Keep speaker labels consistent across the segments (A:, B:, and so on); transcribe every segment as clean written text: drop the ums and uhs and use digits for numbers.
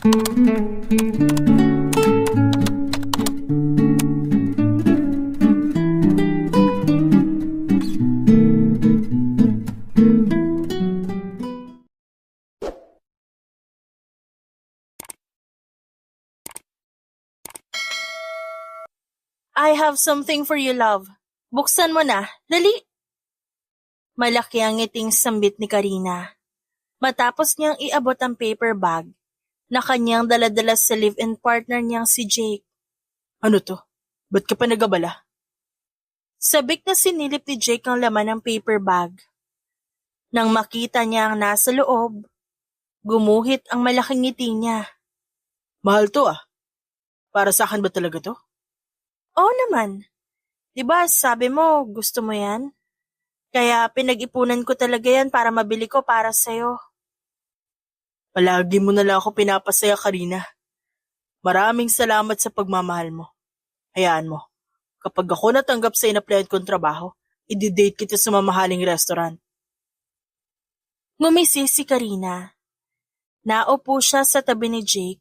A: I have something for you, love. Buksan mo na. Dali. Malaki ang ngiting sambit ni Karina. Matapos niyang iabot ang paper bag na kanyang daladala sa live-in partner niyang si Jake. Ano to? Ba't ka pa nagabala? Sabik na sinilip ni Jake ang laman ng paper bag. Nang makita niya ang nasa loob, gumuhit ang malaking ngiti niya. Mahal to ah. Para sa akin ba talaga to? Oo naman. Diba sabi mo gusto mo yan? Kaya pinag-ipunan ko talaga yan para mabili ko para sa'yo. Palagi mo na lang ako pinapasaya, Karina. Maraming salamat sa pagmamahal mo. Hayaan mo, kapag ako natanggap sa in-applyan kong trabaho, i-date kita sa mamahaling restaurant. Ngumisi si Karina. Naupo siya sa tabi ni Jake,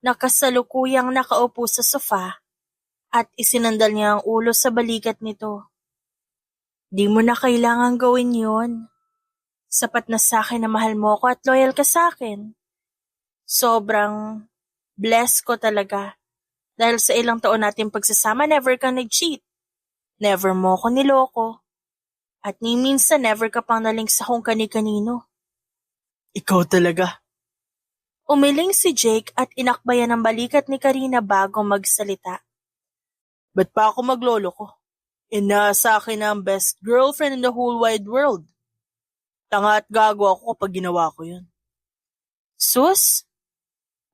A: nakasalukuyang nakaupo sa sofa, at isinandal niya ang ulo sa balikat nito. Di mo na kailangang gawin yun. Sapat na sa akin na mahal mo ako at loyal ka sa akin. Sobrang blessed ko talaga. Dahil sa ilang taon natin pagsasama, never ka nag-cheat. Never mo ko niloko. At ni minsan never ka pang naling sa kung kani-kanino. Ikaw talaga. Umiling si Jake at inakbayan ang balikat ni Karina bago magsalita. Ba't pa ako maglolo ko? Sa akin na ang best girlfriend in the whole wide world. Tanga at gago ako kapag ginawa ko yun. Sus?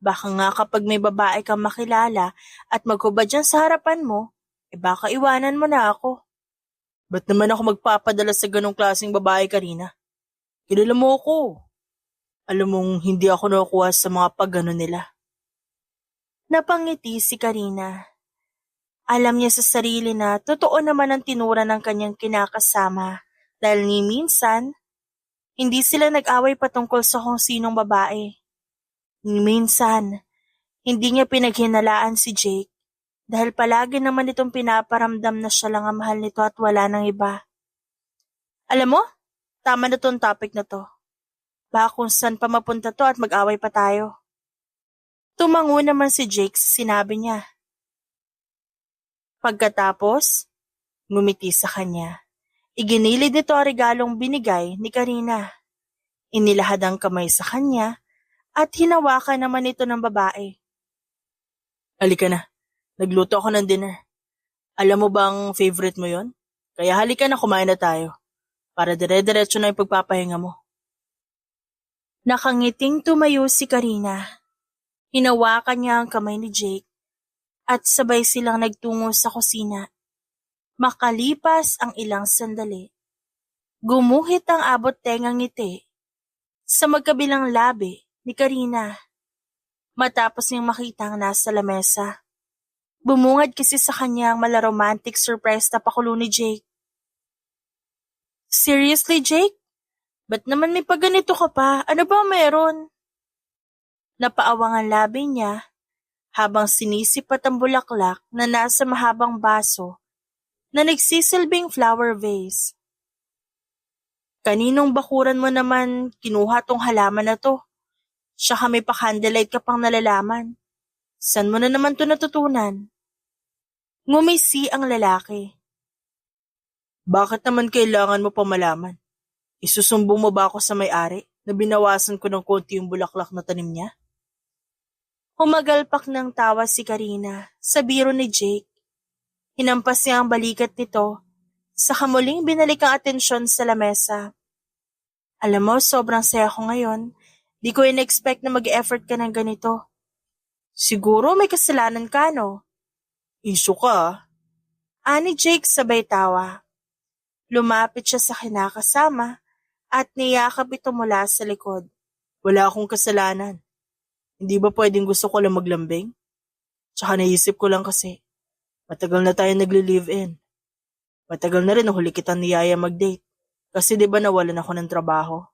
A: Baka nga kapag may babae kang makilala at maghubad dyan sa harapan mo, baka iwanan mo na ako. Ba't naman ako magpapadala sa ganong klaseng babae, Karina? Kilala mo ako. Alam mong hindi ako nakukuha sa mga pag-ano nila. Napangiti si Karina. Alam niya sa sarili na totoo naman ang tinura ng kanyang kinakasama dahil ni minsan, hindi sila nag-away patungkol sa kung sinong babae. Ni minsan, hindi niya pinaghinalaan si Jake dahil palagi naman itong pinaparamdam na siya lang ang mahal nito at wala nang iba. Alam mo, tama na tong topic na to. Baka kung saan pa mapunta to at mag-away pa tayo. Tumango naman si Jake sa sinabi niya. Pagkatapos, ngumiti sa kanya. Iginilid nito ang regalong binigay ni Karina. Inilahad ang kamay sa kanya at hinawakan naman ito ng babae. Halika na, nagluto ako ng dinner. Alam mo bang favorite mo yon? Kaya halika na, kumain na tayo. Para dire-diretso na yung pagpapahinga mo. Nakangiting tumayo si Karina. Hinawakan niya ang kamay ni Jake at sabay silang nagtungo sa kusina. Makalipas ang ilang sandali, gumuhit ang abot-tengang ngiti sa magkabilang labi ni Karina. Matapos niyang makita ang nasa lamesa, bumungad kasi sa kanya ang malaromantic surprise na pakulo ni Jake. Seriously, Jake? Ba't naman may pagganito ka pa? Ano ba meron? Napaawang ang labi niya habang sinisipat ang bulaklak na nasa mahabang baso na nagsisilbing flower vase. Kaninong bakuran mo naman kinuha tong halaman na to? Saka may pa-candlelight ka pang nalalaman. San mo na naman to natutunan? Ngumisi ang lalaki. Bakit naman kailangan mo pa malaman? Isusumbong mo ba ako sa may-ari na binawasan ko ng konti yung bulaklak na tanim niya? Humagalpak ng tawa si Karina sa biro ni Jake. Hinampas niya ang balikat nito, saka muling binalik ang atensyon sa lamesa. Alam mo, sobrang saya ko ngayon. Di ko in-expect na mag-effort ka ng ganito. Siguro may kasalanan ka, no? Iso ka, ah. Ani Jake sabay tawa. Lumapit siya sa kinakasama at niyakap ito mula sa likod. Wala akong kasalanan. Hindi ba pwedeng gusto ko lang maglambing? Tsaka naisip ko lang kasi, matagal na tayo nagli-live-in. Matagal na rin nahuli kitang niyaya mag-date. Kasi di ba nawalan ako ng trabaho?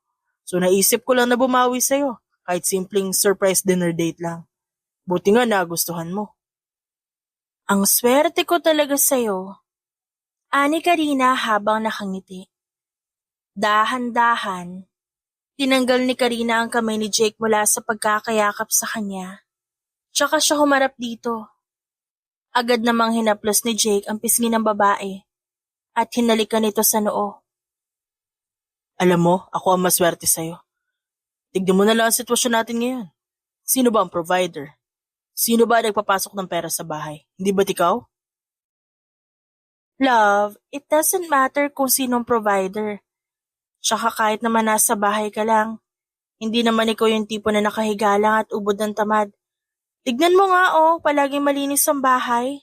A: So naisip ko lang na bumawi sa'yo
B: Kahit simpleng surprise dinner date lang. Buti nga nagustuhan mo.
A: Ang swerte ko talaga sa'yo, ani Karina habang nakangiti. Dahan-dahan, tinanggal ni Karina ang kamay ni Jake mula sa pagkakayakap sa kanya. Tsaka siya humarap dito. Agad namang hinaplos ni Jake ang pisngi ng babae at hinalikan nito sa noo.
B: Alam mo, ako ang maswerte sa'yo. Tignan mo na lang ang sitwasyon natin ngayon. Sino ba ang provider? Sino ba nagpapasok ng pera sa bahay? Hindi ba't ikaw?
A: Love, it doesn't matter kung sinong provider. Tsaka kahit naman nasa bahay ka lang, hindi naman ikaw yung tipo na nakahiga lang at ubod ng tamad. Tignan mo nga palaging malinis ang bahay.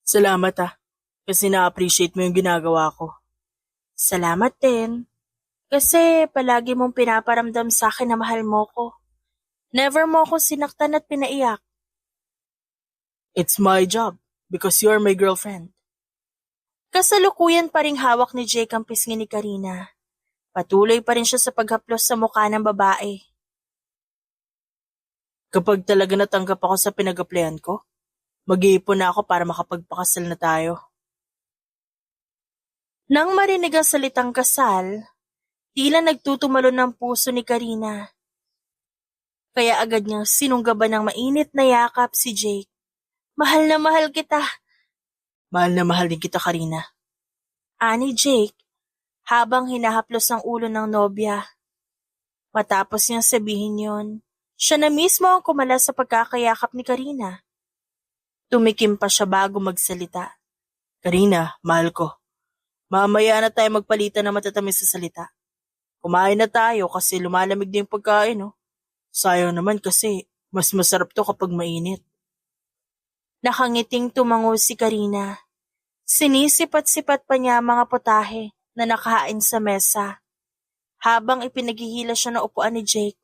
B: Salamat kasi na-appreciate mo yung ginagawa ko.
A: Salamat din. Kasi palagi mong pinaparamdam sa akin na mahal mo ko. Never mo akong sinaktan at pinaiyak.
B: It's my job because you're my girlfriend.
A: Kasalukuyan pa ring hawak ni Jake ang pisngi ni Karina. Patuloy pa rin siya sa paghaplos sa mukha ng babae.
B: Kapag talaga natanggap ako sa pinag-applyan ko, mag-iipon na ako para makapagpakasal na tayo.
A: Nang marinig ang salitang kasal, tila nagtutumalo ng puso ni Karina. Kaya agad niyang sinunggaban ng mainit na yakap si Jake. Mahal na mahal kita.
B: Mahal na mahal din kita, Karina.
A: Ani Jake, habang hinahaplos ang ulo ng nobya. Matapos niyang sabihin yon, siya na mismo ang kumalas sa pagkakayakap ni Karina. Tumikim pa siya bago magsalita.
B: Karina, mahal ko. Mamaya na tayo magpalitan ng matatamis sa salita. Kumain na tayo kasi lumalamig din yung pagkain, Sayang naman kasi mas masarap to kapag mainit.
A: Nakangiting tumango si Karina. Sinisipat-sipat pa niya ang mga putahe na nakahain sa mesa. Habang ipinaghihila siya ng upuan ni Jake.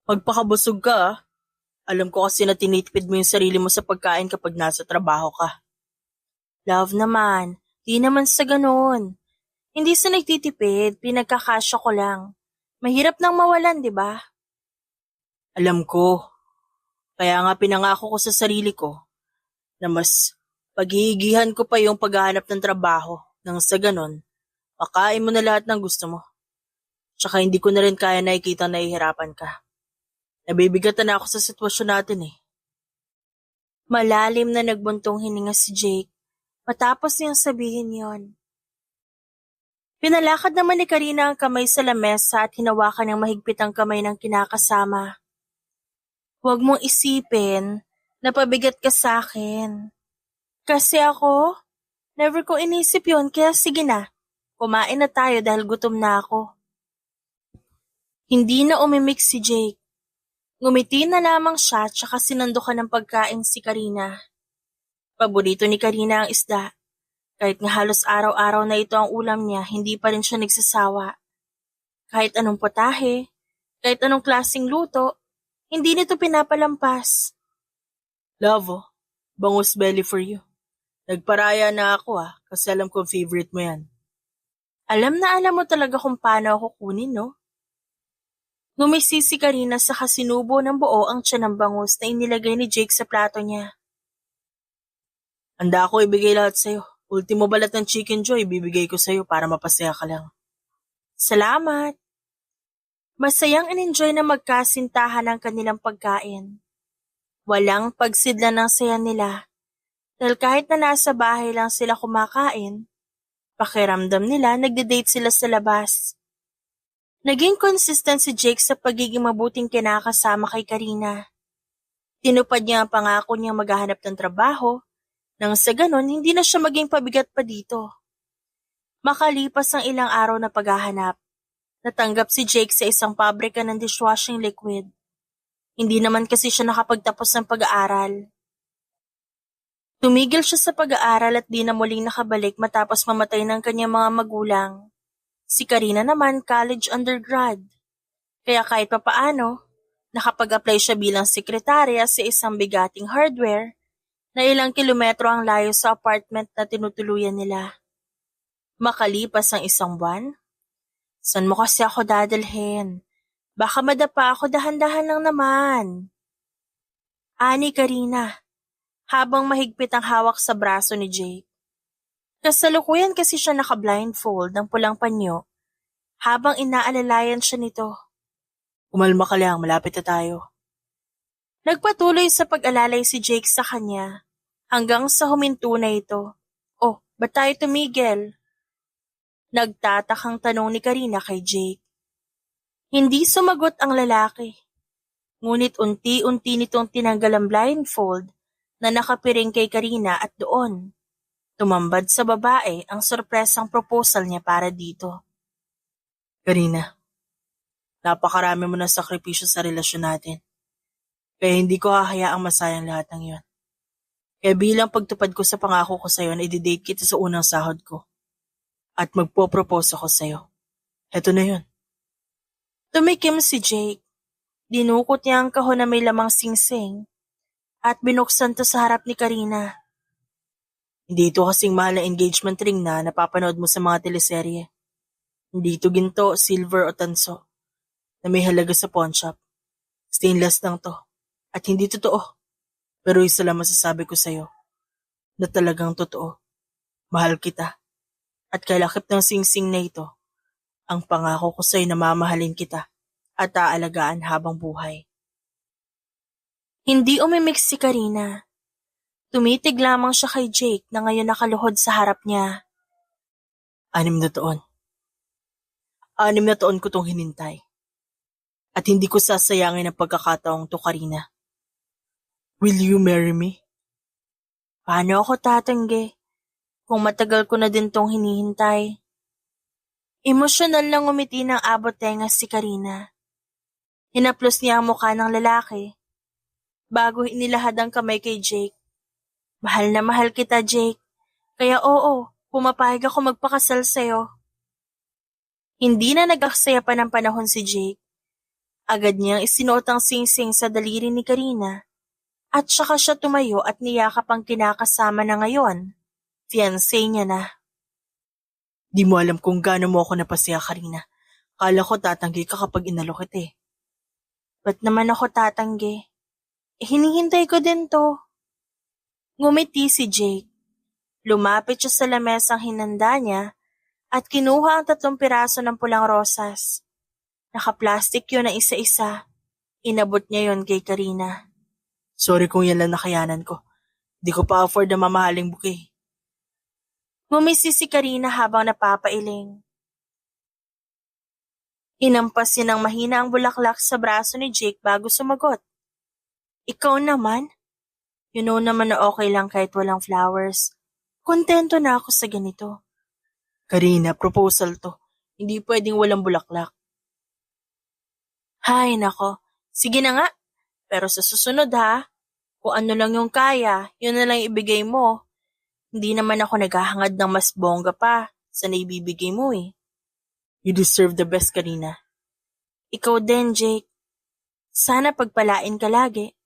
B: Magpakabusog ka, Alam ko kasi na tinitipid mo yung sarili mo sa pagkain kapag nasa trabaho ka.
A: Love naman, di naman sa ganoon. Hindi sa nagtitipid, pinagkakasya ko lang. Mahirap nang mawalan, di ba?
B: Alam ko, kaya nga pinangako ko sa sarili ko na mas paghihigihan ko pa yung paghahanap ng trabaho nang sa ganon, makain mo na lahat ng gusto mo. Tsaka hindi ko na rin kaya nakikita na ihirapan ka. Nabibigatan na ako sa sitwasyon natin .
A: Malalim na nagbuntong hininga si Jake matapos niyang sabihin yon. Pinalakad naman ni Karina ang kamay sa lamesa at hinawakan ng mahigpit ang kamay ng kinakasama. Huwag mong isipin na pabigat ka sa akin. Kasi ako, never ko inisip yon kaya sige na, kumain na tayo dahil gutom na ako. Hindi na umimik si Jake. Ngumiti na lamang siya tsaka sinandukan ng pagkain si Karina. Paborito ni Karina ang isda. Kahit nga halos araw-araw na ito ang ulam niya, hindi pa rin siya nagsasawa. Kahit anong potahe, kahit anong klaseng luto, hindi nito pinapalampas.
B: Love, bangus belly for you. Nagparaya na ako kasi alam ko favorite mo yan.
A: Alam na alam mo talaga kung paano ako kunin, no? Ngumisi si Karina sa kasinubo ng buo ang tiyan ng bangus na inilagay ni Jake sa plato niya.
B: Handa ako ibigay lahat sa'yo. Ultimo balat ng Chicken Joy ibibigay ko sa'yo para mapasaya ka lang.
A: Salamat! Masayang in-enjoy na magkasintahan ang kanilang pagkain. Walang pagsidla ng saya nila. Dahil kahit na nasa bahay lang sila kumakain, pakiramdam nila nagde-date sila sa labas. Naging consistent si Jake sa pagiging mabuting kinakasama kay Karina. Tinupad niya ang pangako niyang maghahanap ng trabaho, nang sa ganon hindi na siya maging pabigat pa dito. Makalipas ang ilang araw na paghahanap, natanggap si Jake sa isang pabrika ng dishwashing liquid. Hindi naman kasi siya nakapagtapos ng pag-aaral. Tumigil siya sa pag-aaral at di na muling nakabalik matapos mamatay ng kanyang mga magulang. Si Karina naman college undergrad. Kaya kahit papaano, nakapag-apply siya bilang sekretarya sa isang bigating hardware na ilang kilometro ang layo sa apartment na tinutuluyan nila. Makalipas ang isang buwan, "San mo kasi ako dadalhin? Baka madapa ako, dahan-dahan lang naman. Ani Karina, habang mahigpit ang hawak sa braso ni Jake. Kasalukuyan kasi siya naka-blindfold ng pulang panyo habang inaalalayan siya nito.
B: Kumalma ka lang, malapit na tayo.
A: Nagpatuloy sa pag-alalay si Jake sa kanya hanggang sa huminto na ito. Oh, ba't tayo tumigil? Nagtatakang tanong ni Karina kay Jake. Hindi sumagot ang lalaki. Ngunit unti-unti nitong tinanggal ang blindfold na nakapiring kay Karina at doon. Tumambad sa babae ang sorpresang proposal niya para dito.
B: Karina, napakarami mo ng sakripisyo sa relasyon natin. Kaya hindi ko hahayaang masayang lahat ng yon. Kaya bilang pagtupad ko sa pangako ko sa'yo na i-date kita sa unang sahod ko. At magpo-propose ako sa'yo. Heto na yun.
A: Tumikim si Jake. Dinukot niya ang kahon na may lamang singsing at binuksan to sa harap ni Karina.
B: Hindi ito kasing mahal na engagement ring na napapanood mo sa mga teleserye. Hindi ito ginto, silver o tanso na may halaga sa pawn shop. Stainless lang to. At hindi totoo. Pero isa lang masasabi ko sa'yo na talagang totoo. Mahal kita. At kalakip ng singsing na ito, ang pangako ko sa'yo na mamahalin kita at aalagaan habang buhay.
A: Hindi umimik si Karina. Tumitig lamang siya kay Jake na ngayon nakaluhod sa harap niya.
B: 6 na taon. 6 na taon ko tong hinintay. At hindi ko sasayangin ang pagkakataong to, Karina. Will you marry me?
A: Paano ako tatanggi kung matagal ko na din tong hinihintay? Emosyonal lang umiti ng abot tenga si Karina. Hinaplos niya ang mukha ng lalaki bago inilahad ang kamay kay Jake. Mahal na mahal kita, Jake. Kaya oo, pumapayag ako magpakasal sa'yo. Hindi na nag-aksaya pa ng panahon si Jake. Agad niyang isinuot ang singsing sa daliri ni Karina at saka siya tumayo at niyakap ang kinakasama na ngayon. Fiancé niya na.
B: Di mo alam kung gaano mo ako napasaya, Karina. Kala ko tatanggi ka kapag inalok kita eh.
A: Ba't naman ako tatanggi? Hinihintay ko din to. Ngumiti si Jake. Lumapit siya sa lamesang hinanda niya at kinuha ang 3 piraso ng pulang rosas. Naka-plastic yun na isa-isa. Inabot niya yon kay Karina.
B: Sorry kung yan lang nakayanan ko. Di ko pa afford na mamahaling bouquet.
A: Ngumisi si Karina habang napapailing. Inampasin ng mahina ang bulaklak sa braso ni Jake bago sumagot. Ikaw naman? You know naman na okay lang kahit walang flowers. Kontento na ako sa ganito.
B: Karina, proposal to. Hindi pwedeng walang bulaklak.
A: Hay nako, sige na nga. Pero sa susunod ha, kung ano lang yung kaya, yun na lang ibigay mo. Hindi naman ako naghahangad ng mas bongga pa sa naibibigay mo eh.
B: You deserve the best, Karina.
A: Ikaw din, Jake. Sana pagpalain ka lagi.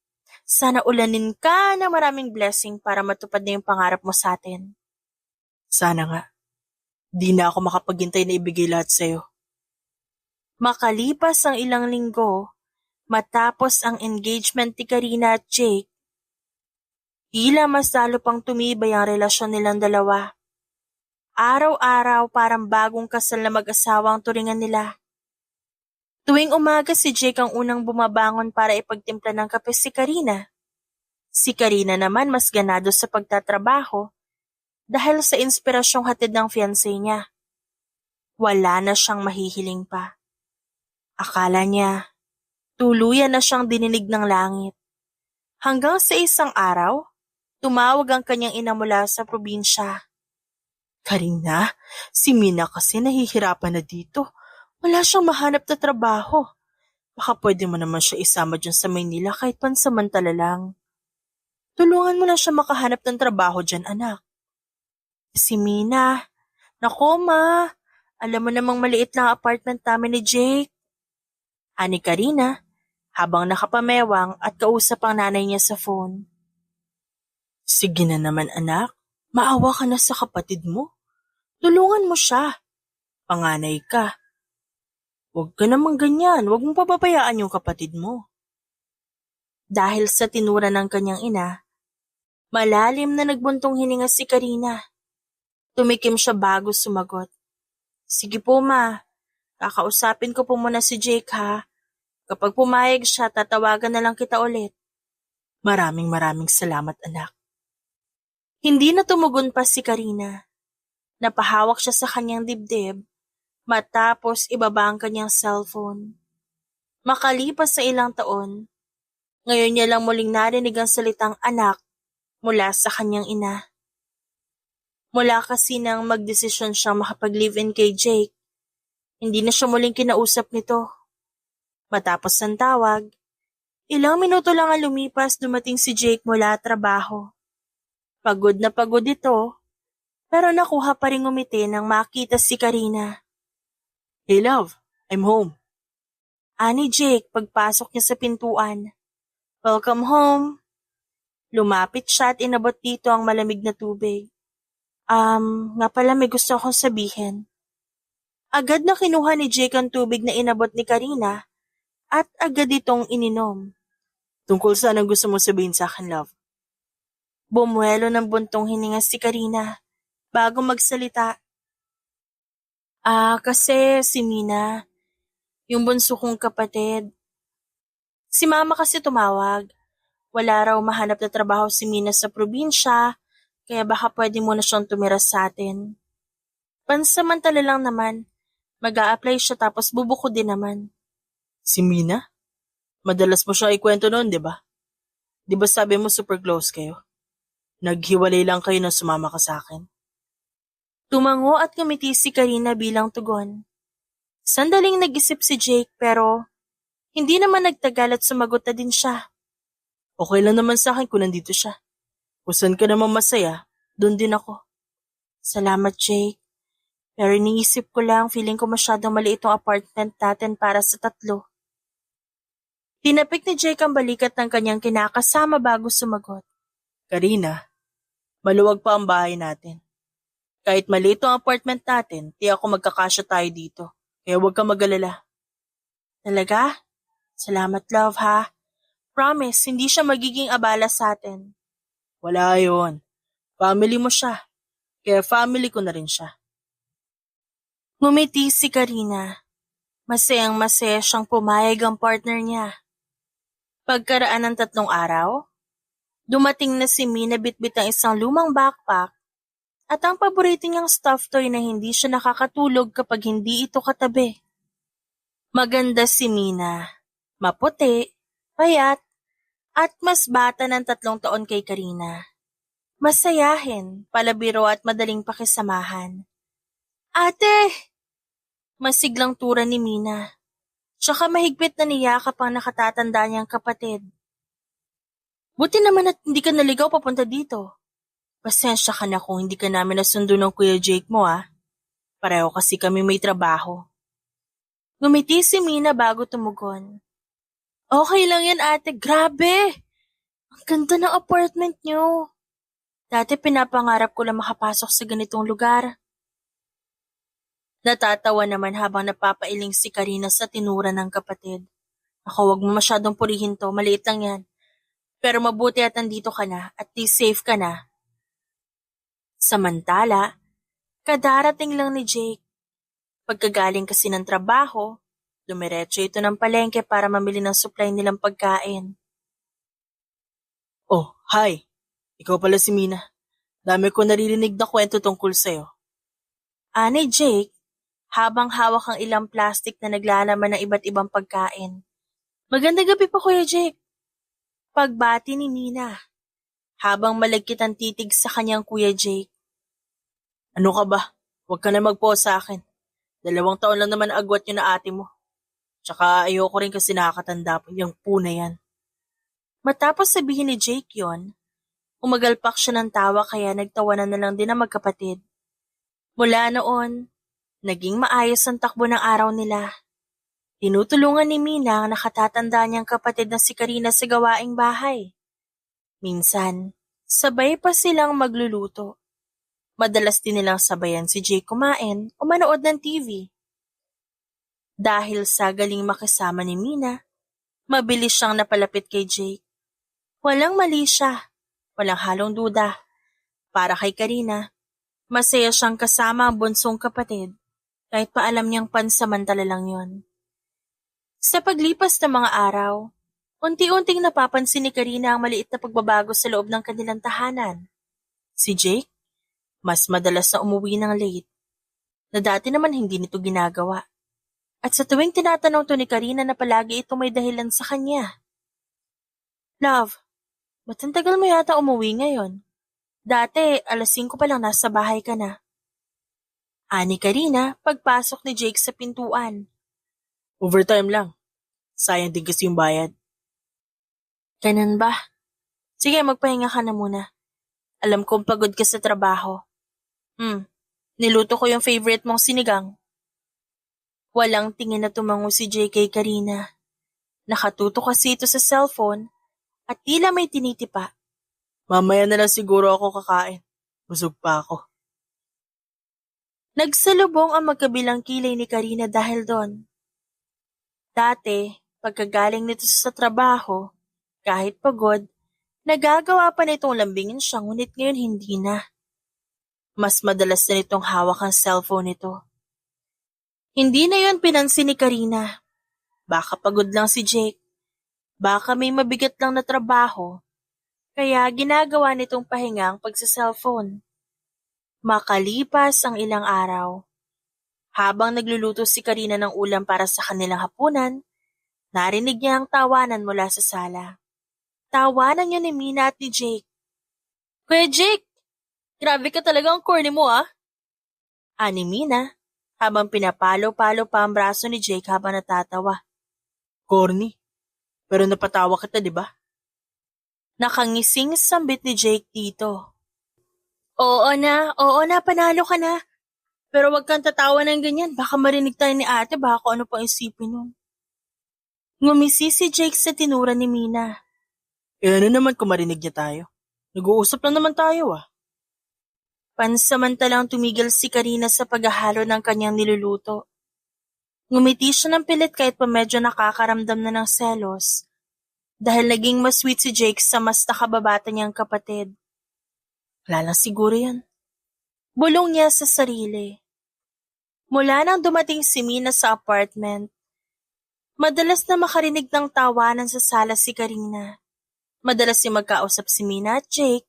A: Sana ulanin ka ng maraming blessing para matupad na yung pangarap mo sa atin.
B: Sana nga. Di na ako makapaghintay na ibigay lahat sa'yo.
A: Makalipas ang ilang linggo, matapos ang engagement ni Karina at Jake, tila mas lalo pang tumibay ang relasyon nilang dalawa. Araw-araw parang bagong kasal na mag-asawa ang turingan nila. Tuwing umaga si Jake ang unang bumabangon para ipagtimpla ng kape si Karina. Si Karina naman mas ganado sa pagtatrabaho dahil sa inspirasyong hatid ng fiancé niya. Wala na siyang mahihiling pa. Akala niya, tuluyan na siyang dininig ng langit. Hanggang sa isang araw, tumawag ang kanyang ina mula sa probinsya.
B: Karina, si Mina kasi nahihirapan na dito. Wala siyang mahanap na trabaho. Baka pwede mo naman siya isama dyan sa Maynila kahit pansamantala lang. Tulungan mo na siya makahanap ng trabaho dyan, anak.
A: Si Mina, nako ma, alam mo namang maliit lang apartment namin ni Jake. Ani Karina, habang nakapamewang at kausap ang nanay niya sa phone.
B: Sige na naman anak, maawa ka na sa kapatid mo. Tulungan mo siya. Panganay ka. Huwag ka naman ganyan, huwag mong pababayaan yung kapatid mo.
A: Dahil sa tinura ng kanyang ina, malalim na nagbuntong hininga si Karina. Tumikim siya bago sumagot. Sige po ma, kakausapin ko po muna si Jake ha. Kapag pumayag siya, tatawagan na lang kita ulit.
B: Maraming salamat anak.
A: Hindi na tumugon pa si Karina. Napahawak siya sa kanyang dibdib matapos ibaba ang kanyang cellphone. Makalipas sa ilang taon, ngayon niya lang muling narinig ang salitang anak mula sa kanyang ina. Mula kasi nang magdesisyon siyang makapag-live-in kay Jake, hindi na siya muling kinausap nito. Matapos ang tawag, ilang minuto lang ang lumipas dumating si Jake mula trabaho. Pagod na pagod ito, pero nakuha pa rin ngumiti nang makita si Karina.
B: Hey love, I'm home.
A: Ani Jake pagpasok niya sa pintuan. Welcome home. Lumapit siya at inabot dito ang malamig na tubig. Nga pala may gusto akong sabihin. Agad na kinuha ni Jake ang tubig na inabot ni Karina at agad itong ininom.
B: Tungkol saan ang gusto mo sabihin sa akin, love?
A: Bumuelo ng buntong hininga si Karina bago magsalita. Kasi si Mina, yung bunso kong kapatid. Si mama kasi tumawag. Wala raw mahanap na trabaho si Mina sa probinsya, kaya baka pwede mo na siyang tumira sa atin. Pansamantala lang naman, mag-a-apply siya tapos bubuko din naman.
B: Si Mina? Madalas mo siya ikwento noon, di ba? Di ba sabi mo super close kayo? Naghiwalay lang kayo na sumama ka sa akin.
A: Tumango at ngumiti si Karina bilang tugon. Sandaling nag-isip si Jake pero hindi naman nagtagal at sumagot na din siya.
B: Okay lang naman sa akin kung nandito siya. Kung saan ka naman masaya, doon din ako.
A: Salamat Jake. Pero iniisip ko lang, feeling ko masyadong maliit ang apartment natin para sa 3. Tinapik ni Jake ang balikat ng kanyang kinakasama bago sumagot.
B: Karina, maluwag pa ang bahay natin. Kahit maliit ang apartment natin, ako magkakasya tayo dito. Kaya huwag ka mag-alala.
A: Talaga? Salamat love ha. Promise, hindi siya magiging abala sa atin.
B: Wala yon. Family mo siya. Kaya family ko na rin siya.
A: Ngumiti si Karina. Masayang masaya siyang pumayag ang partner niya. Pagkaraan ng 3 araw, dumating na si Mina bitbit ang isang lumang backpack at ang paborito niyang stuffed toy na hindi siya nakakatulog kapag hindi ito katabi. Maganda si Mina, maputi, payat, at mas bata ng 3 taon kay Karina. Masayahin, palabiro at madaling pakisamahan. Ate! Masiglang tura ni Mina. Tsaka mahigpit na niyakap ang nakatatanda niyang kapatid. Buti naman at hindi ka naligaw papunta dito. Pasensya ka na kung hindi ka namin nasundo ng Kuya Jake mo Pareho kasi kami may trabaho. Ngumiti si Mina bago tumugon. Okay lang yan ate, grabe! Ang ganda ng apartment niyo. Dati pinapangarap ko lang makapasok sa ganitong lugar. Natatawa naman habang napapailing si Karina sa tinura ng kapatid. Ako, wag mo masyadong purihin to, maliit lang yan. Pero mabuti at nandito ka na at di safe ka na. Samantala, kadarating lang ni Jake. Pagkagaling kasi ng trabaho, dumiretso ito ng palengke para mamili ng supply nilang pagkain.
B: Oh, hi. Ikaw pala si Mina. Dami ko naririnig na kwento tungkol sa'yo.
A: Ani Jake, habang hawak ang ilang plastic na naglalaman ng iba't ibang pagkain. Magandang gabi po Kuya Jake. Pagbati ni Mina, habang malagkit ang titig sa kanyang Kuya Jake.
B: Ano ka ba? Huwag ka na mag-pause sa akin. 2 taon lang naman agwat yun na ate mo. Tsaka ayoko rin kasi nakakatanda po yung puna yan.
A: Matapos sabihin ni Jake yon, umagalpak siya ng tawa kaya nagtawanan na lang din ang magkapatid. Mula noon, naging maayos ang takbo ng araw nila. Tinutulungan ni Mina ang nakatatanda niyang kapatid na si Karina sa gawaing bahay. Minsan, sabay pa silang magluluto. Madalas din nilang sabayan si Jake kumain o manood ng TV. Dahil sa galing makisama ni Mina, mabilis siyang napalapit kay Jake. Walang mali siya, walang halong duda. Para kay Karina, masaya siyang kasama ang bunsong kapatid kahit pa alam niyang pansamantala lang yon. Sa paglipas ng mga araw, unti-unting napapansin ni Karina ang maliit na pagbabago sa loob ng kanilang tahanan. Si Jake, mas madalas na umuwi ng late, na dati naman hindi nito ginagawa. At sa tuwing tinatanong to ni Karina na palagi itong may dahilan sa kanya. Love, ba't ang tagal mo yata umuwi ngayon? Dati, 5:00 pa lang nasa bahay ka na. Ani Karina, pagpasok ni Jake sa pintuan.
B: Overtime lang. Sayang din kasi yung bayad.
A: Ganun ba? Sige, magpahinga ka na muna. Alam kong pagod ka sa trabaho. Niluto ko yung favorite mong sinigang. Walang tingin na tumango si Jake kay Karina. Nakatuto kasi ito sa cellphone at tila may tinitipa.
B: Mamaya na lang siguro ako kakain. Busog pa ako.
A: Nagsalubong ang magkabilang kilay ni Karina dahil doon. Dati, pagkagaling nito sa trabaho, kahit pagod, nagagawa pa nitong lambingin siya ngunit ngayon hindi na. Mas madalas na nitong hawak ang cellphone nito. Hindi na yon pinansin ni Karina. Baka pagod lang si Jake. Baka may mabigat lang na trabaho. Kaya ginagawa nitong pahinga ang pagsa-cellphone. Makalipas ang ilang araw. Habang nagluluto si Karina ng ulam para sa kanilang hapunan, narinig niya ang tawanan mula sa sala. Tawanan niya ni Mina at ni Jake. Kuya Jake, grabe ka talaga ang corny mo ah. Ani Mina, habang pinapalo-palo pa ang braso ni Jake habang natatawa.
B: Corny. Pero napatawa kita, di ba?
A: Nakangising sambit ni Jake dito. Oo na, panalo ka na. Pero wag kang tatawa ng ganyan, baka marinig tayo ni ate, baka kung ano pang isipin nun. Ngumisi si Jake sa tinura ni Mina.
B: Ano naman kung marinig niya tayo? Nag-uusap lang naman tayo ah.
A: Pansamantalang tumigil si Karina sa paghahalo ng kanyang niluluto. Ngumiti siya ng pilit kahit pa medyo nakakaramdam na ng selos. Dahil naging mas sweet si Jake sa mas nakababata niyang kapatid. Wala lang siguro yan. Bulong niya sa sarili. Mula nang dumating si Mina sa apartment, madalas na makarinig ng tawanan sa sala si Karina. Madalas si magkausap si Mina at Jake,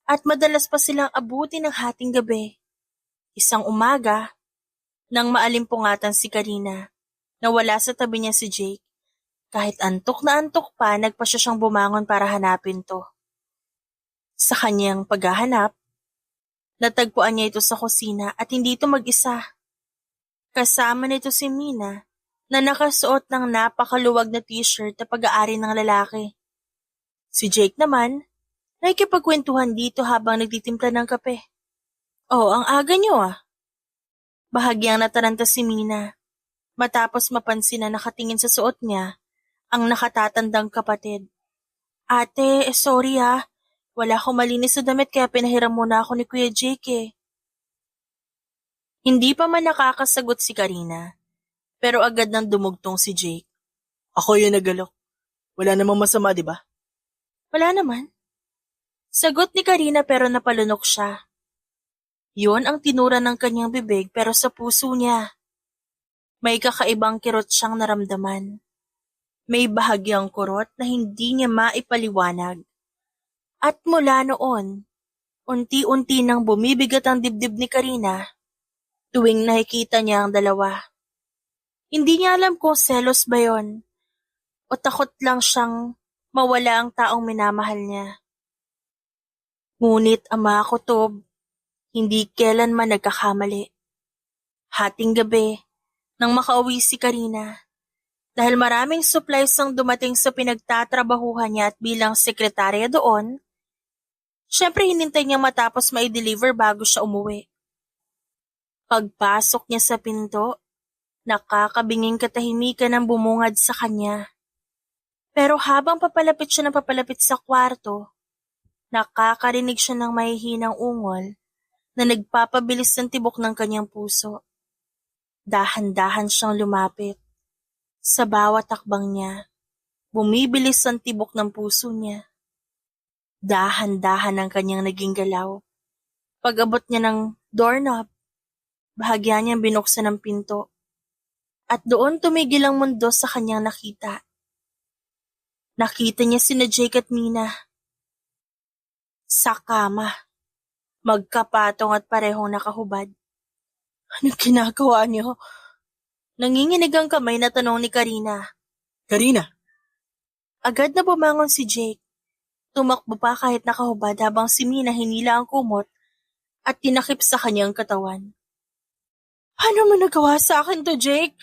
A: at madalas pa silang abuti ng hating gabi. Isang umaga, nang maalimpungatan si Karina, nawala sa tabi niya si Jake. Kahit antok na antok pa, nagpa siya siyang bumangon para hanapin to. Sa kanyang paghahanap, natagpuan niya ito sa kusina at hindi ito mag-isa. Kasama nito si Mina na nakasuot ng napakaluwag na t-shirt na pag-aari ng lalaki. Si Jake naman, nakikipagkwentuhan dito habang nagtitimpla ng kape. Oh, ang aga niyo ah. Bahagyang nataranta si Mina matapos mapansin na nakatingin sa suot niya ang nakatatandang kapatid. Ate, sorry ah. Wala akong malinis na damit kaya pinahiram muna ako ni Kuya Jake eh. Hindi pa man nakakasagot si Karina, pero agad nang dumugtong si Jake.
B: Ako yung nagalok. Wala namang masama, di ba?
A: Wala naman. Sagot ni Karina pero napalunok siya. Yun ang tinura ng kanyang bibig pero sa puso niya. May kakaibang kirot siyang naramdaman. May bahagyang kurot na hindi niya maipaliwanag. At mula noon, unti-unti nang bumibigat ang dibdib ni Karina tuwing nakikita niya ang dalawa. Hindi niya alam kung selos ba yon o takot lang siyang mawala ang taong minamahal niya. Ngunit ang mga kutob, hindi kailanman nagkakamali. Hating gabi, nang makauwi si Karina, dahil maraming supplies ang dumating sa pinagtatrabahuhan niya at bilang sekretarya doon, syempre hinintay niya matapos ma-deliver bago siya umuwi. Pagpasok niya sa pinto, nakakabinging katahimikan ang bumungad sa kanya. Pero habang papalapit siya ng papalapit sa kwarto, nakakarinig siya ng mahihinang ungol na nagpapabilis ng tibok ng kanyang puso. Dahan-dahan siyang lumapit. Sa bawat takbang niya, bumibilis ang tibok ng puso niya. Dahan-dahan ang kanyang naging galaw. Pag-abot niya ng doorknob, bahagya niyang binuksan ang pinto. At doon tumigil ang mundo sa kanyang nakita. Nakita niya sina Jake at Mina. Sa kama, magkapatong at parehong nakahubad. Anong ginagawa niyo? Nanginginig ang kamay na tanong ni Karina.
B: Karina,
A: Agad na bumangon si Jake. Tumakbo pa kahit nakahubad habang si Mina hinila ang kumot at tinakip sa kanyang katawan. Paano mo nagawa sa akin to, Jake?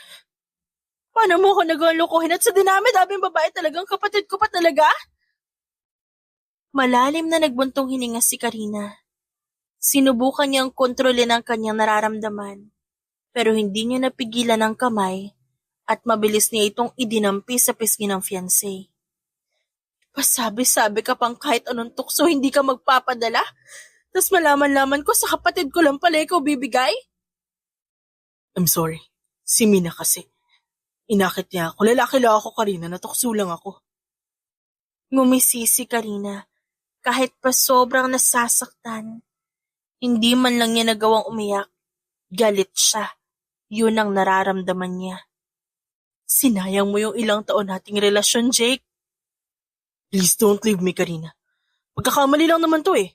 A: Paano mo ako nagalokohin at sa dinami-daming babae talagang kapatid ko pa talaga? Malalim na nagbuntong hininga si Karina. Sinubukan niyang kontrolin ang kanyang nararamdaman, pero hindi niya napigilan ang kamay at mabilis niya itong idinampi sa pisngi ng fiancé. Pasabi-sabi ka pang kahit anong tukso hindi ka magpapadala? Tas malaman-laman ko sa kapatid ko lang pala ikaw bibigay?
B: I'm sorry. Si Mina kasi. Inakit niya ako. Lalaki lang ako, Karina. Natukso lang ako.
A: Ngumisi si Karina kahit pa sobrang nasasaktan. Hindi man lang niya nagawang umiyak. Galit siya. Yun ang nararamdaman niya. Sinayang mo yung ilang taon nating relasyon, Jake.
B: Please don't leave me, Karina. Pagkakamali lang naman to eh.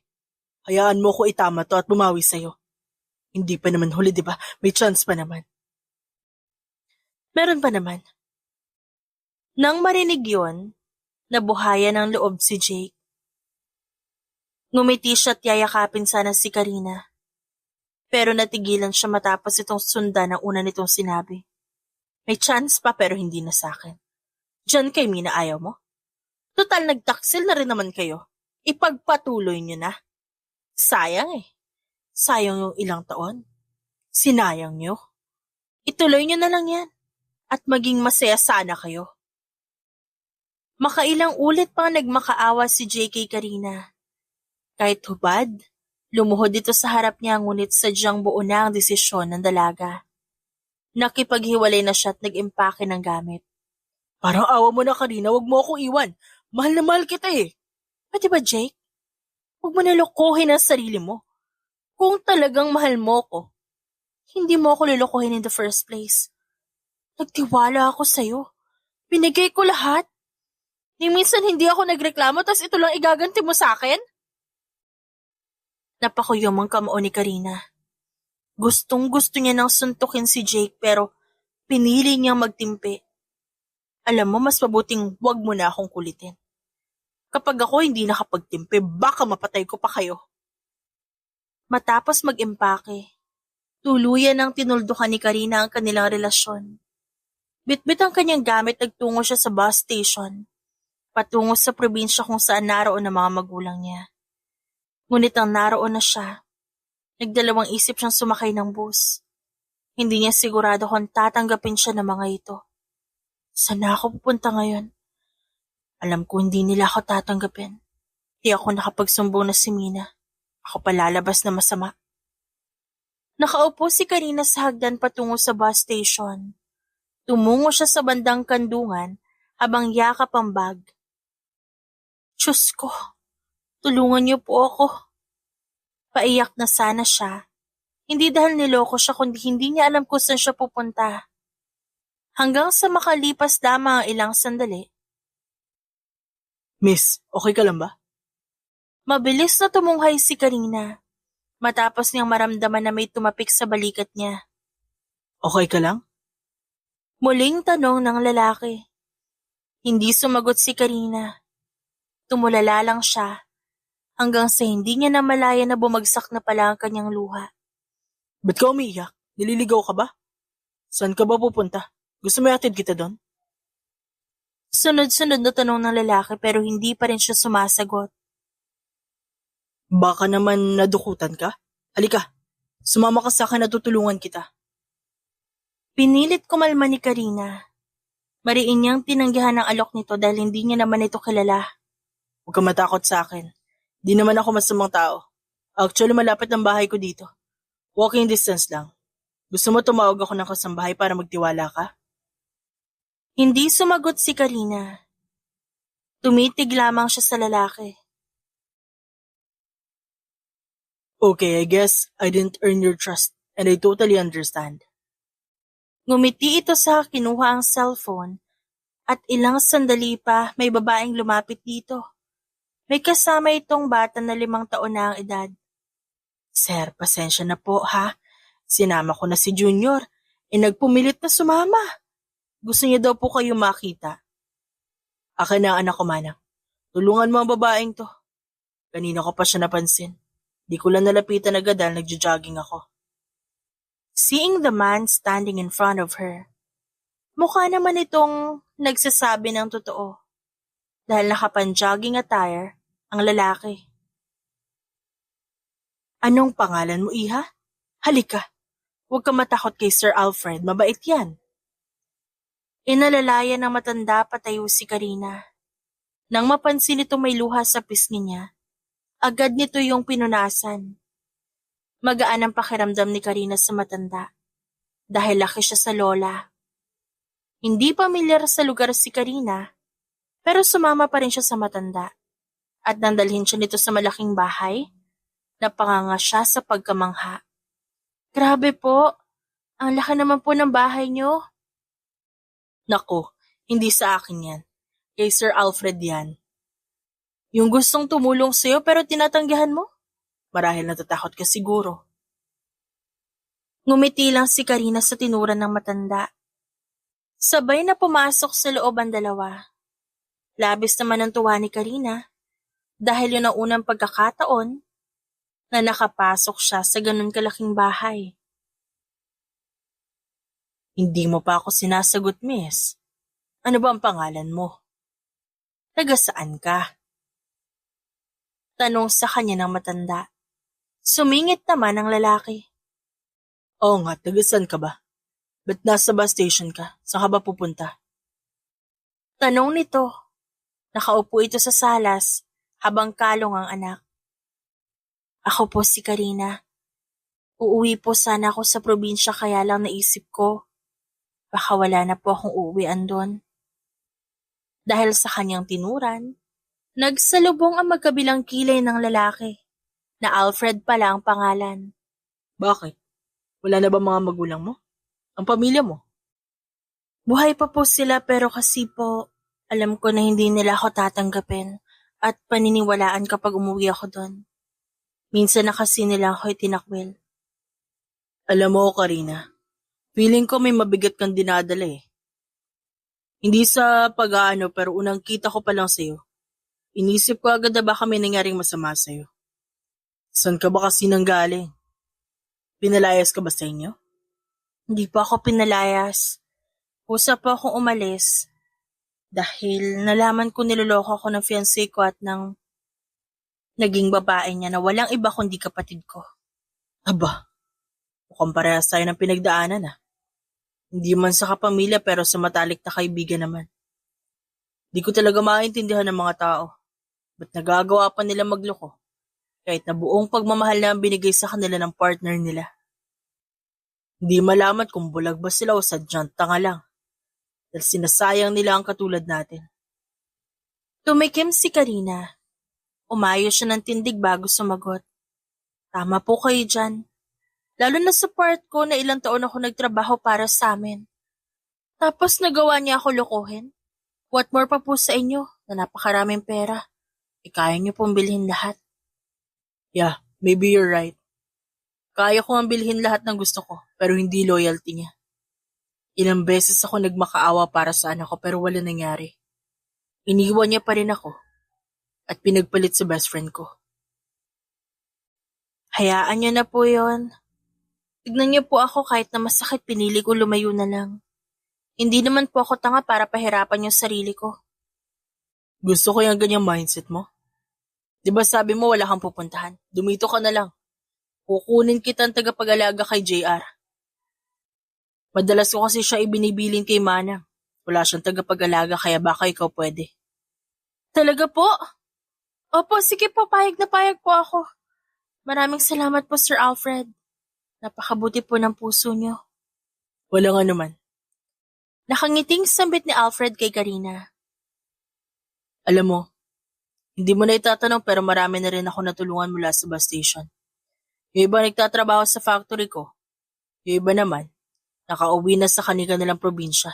B: Hayaan mo ko itama to at bumawi sa'yo. Hindi pa naman huli, di ba? May chance pa naman.
A: Meron pa naman. Nang marinig yun, nabuhayan ng loob si Jake. Ngumiti siya at yayakapin sana si Karina. Pero natigilan siya matapos itong sundan ang una nitong sinabi. May chance pa pero hindi na sa'kin. Diyan kay Mina ayaw mo? Total nagtaksil na rin naman kayo. Ipagpatuloy niyo na. Sayang eh. Sayang yung ilang taon. Sinayang niyo. Ituloy niyo na lang yan. At maging masaya sana kayo. Makailang ulit pang nagmakaawa si JK Karina. Kahit hubad, lumuhod dito sa harap niya ngunit sadyang buo na ang desisyon ng dalaga. Nakipaghiwalay na siya at nag-impake ng gamit.
B: Parang awa mo na, Karina. Huwag mo akong iwan. Mahal na mahal kita eh.
A: Pwede ba, Jake? Huwag mo nalukuhin ang sarili mo. Kung talagang mahal mo ko, hindi mo ako lulukuhin in the first place. Nagtiwala ako sa'yo. Binigay ko lahat. Ni minsan hindi ako nagreklamo tas ito lang igaganti mo sa akin? Napakuyamang kamao ni Karina. Gustong-gusto niya nang suntukin si Jake pero pinili niyang magtimpi. Alam mo, mas mabuting wag mo na akong kulitin. Kapag ako hindi nakapagtimpi, baka mapatay ko pa kayo. Matapos mag-impake, tuluyan ang tinuldukan ni Karina ang kanilang relasyon. Bitbit ang kanyang gamit, nagtungo siya sa bus station, patungo sa probinsya kung saan naroon ang mga magulang niya. Ngunit ang naroon na siya, nagdalawang isip siyang sumakay ng bus. Hindi niya sigurado kung tatanggapin siya ng mga ito. Saan na ako pupunta ngayon? Alam ko hindi nila ako tatanggapin. Di ako nakapagsumbong na si Mina. Ako palalabas na masama. Nakaupo si Karina sa hagdan patungo sa bus station. Tumungo siya sa bandang kandungan habang yakap ang bag. Diyos ko, tulungan niyo po ako. Paiyak na sana siya. Hindi dahil niloko siya kundi hindi niya alam kung saan siya pupunta. Hanggang sa makalipas lamang ang ilang sandali.
B: Miss, okay ka lang ba?
A: Mabilis na tumunghay si Karina. Matapos niyang maramdaman na may tumapik sa balikat niya.
B: Okay ka lang?
A: Muling tanong ng lalaki. Hindi sumagot si Karina. Tumulala lang siya hanggang sa hindi niya namalaya na bumagsak na pala ang kanyang luha.
B: Ba't ka umiiyak? Nililigaw ka ba? Saan ka ba pupunta? Gusto mo ihatid kita doon?
A: Sunod-sunod na tanong ng lalaki pero hindi pa rin siya sumasagot.
B: Baka naman nadukutan ka? Halika, sumama ka sa akin at tutulungan kita.
A: Pinilit kumalma ni Karina. Mariin niyang tinanggihan ang alok nito dahil hindi niya naman ito kilala.
B: Huwag ka matakot sa akin. Di naman ako masamang tao. Actually, malapit ang bahay ko dito. Walking distance lang. Gusto mo tumawag ako ng kasambahay para magtiwala ka?
A: Hindi sumagot si Karina. Tumitig lamang siya sa lalaki.
B: Okay, I guess I didn't earn your trust and I totally understand.
A: Ngumiti ito sa kinuha ang cellphone at ilang sandali pa may babaeng lumapit dito. May kasama itong bata na 5 taon na ang edad. Sir, pasensya na po ha. Sinama ko na si Junior. Nagpumilit na sumama. Gusto niya daw po kayo makita. Akin na ang anak ko, manang. Tulungan mo ang babaeng to. Kanina ko pa siya napansin. Di ko lang nalapitan agad dahil nagjo-jogging ako. Seeing the man standing in front of her, mukha naman itong nagsasabi ng totoo. Dahil nakapan-jogging attire ang lalaki. Anong pangalan mo, iha? Halika. Huwag ka matakot kay Sir Alfred. Mabait yan. Inalalaya ng matanda patayo si Karina. Nang mapansin nito may luha sa pisngi niya, agad nito yung pinunasan. Magaan ang pakiramdam ni Karina sa matanda dahil laki siya sa lola. Hindi pamilyar sa lugar si Karina pero sumama pa rin siya sa matanda at nandalhin siya nito sa malaking bahay. Napanganga siya sa pagkamangha. Grabe po, ang laki naman po ng bahay niyo. Nako, hindi sa akin yan. Kay Sir Alfred yan. Yung gustong tumulong sa'yo pero tinatanggihan mo? Marahil natatakot ka siguro. Ngumiti lang si Karina sa tinuran ng matanda. Sabay na pumasok sa loob ang dalawa. Labis naman ang tuwa ni Karina dahil yun ang unang pagkakataon na nakapasok siya sa ganun kalaking bahay. Hindi mo pa ako sinasagot, miss. Ano ba ang pangalan mo? Taga saan ka? Tanong sa kanya ng matanda. Sumingit naman ang lalaki. Oo nga, taga saan ka ba? Ba't nasa bus station ka? Saan ka ba pupunta? Tanong nito. Nakaupo ito sa salas habang kalong ang anak. Ako po si Karina. Uuwi po sana ako sa probinsya kaya lang naisip ko. Baka wala na po akong uuwian doon. Dahil sa kanyang tinuran, nagsalubong ang magkabilang kilay ng lalaki, na Alfred pala ang pangalan.
B: Bakit? Wala na ba mga magulang mo? Ang pamilya mo?
A: Buhay pa po sila pero kasi po, alam ko na hindi nila ako tatanggapin at paniniwalaan kapag umuwi ako doon. Minsan na kasi nila ako itinakwil.
B: Alam mo, Karina, feeling ko may mabigat kang dinadala eh. Hindi sa pag-aano pero unang kita ko pa lang sa'yo. Inisip ko agad na baka may nangyaring masama sa'yo. Saan ka ba kasi nanggaling? Pinalayas ka ba sa inyo?
A: Hindi po ako pinalayas. Kusa po akong umalis dahil nalaman ko niloloko ako ng fiancé ko at ng naging babae niya na walang iba kundi kapatid ko.
B: Aba, mukhang parehas tayo ng pinagdaanan ah. Hindi man sa kapamilya pero sa matalik na kaibigan naman. Di ko talaga maintindihan ng mga tao. Ba't nagagawa pa nila magloko? Kahit na buong pagmamahal na ang binigay sa kanila ng partner nila. Hindi malaman kung bulag ba sila o sadyang tanga lang. Dahil sinasayang nila ang katulad natin.
A: Tumikim si Karina. Umayos siya ng tindig bago sumagot. Tama po kayo dyan. Lalo na sa part ko na ilang taon ako nagtrabaho para sa amin. Tapos nagawa niya ako lokohin. What more pa po sa inyo na napakaraming pera. Kaya niyo pong bilhin lahat.
B: Yeah, maybe you're right. Kaya ko ang bilhin lahat ng gusto ko pero hindi loyalty niya. Ilang beses ako nagmakaawa para sa anak ko pero wala nangyari. Iniwan niya pa rin ako at pinagpalit sa best friend ko.
A: Hayaan niyo na po yon. Tignan niyo po ako kahit na masakit pinili ko lumayo na lang. Hindi naman po ako tanga para pahirapan yung sarili ko.
B: Gusto ko yung ganyang mindset mo. Di ba sabi mo wala kang pupuntahan? Dumito ka na lang. Kukunin kitang tagapag-alaga kay JR. Madalas ko kasi siya ibinibilin kay Manang. Wala siyang tagapag-alaga kaya baka ikaw pwede.
A: Talaga po? Opo, sige po, payag na payag po ako. Maraming salamat po, Sir Alfred. Napakabuti po ng puso niyo.
B: Walang anuman.
A: Nakangiting sambit ni Alfred kay Karina.
B: Alam mo, hindi mo na itatanong pero marami na rin ako natulungan mula sa bus station. Yung iba nagtatrabaho sa factory ko. Yung iba naman, nakauwi na sa kanilang probinsya.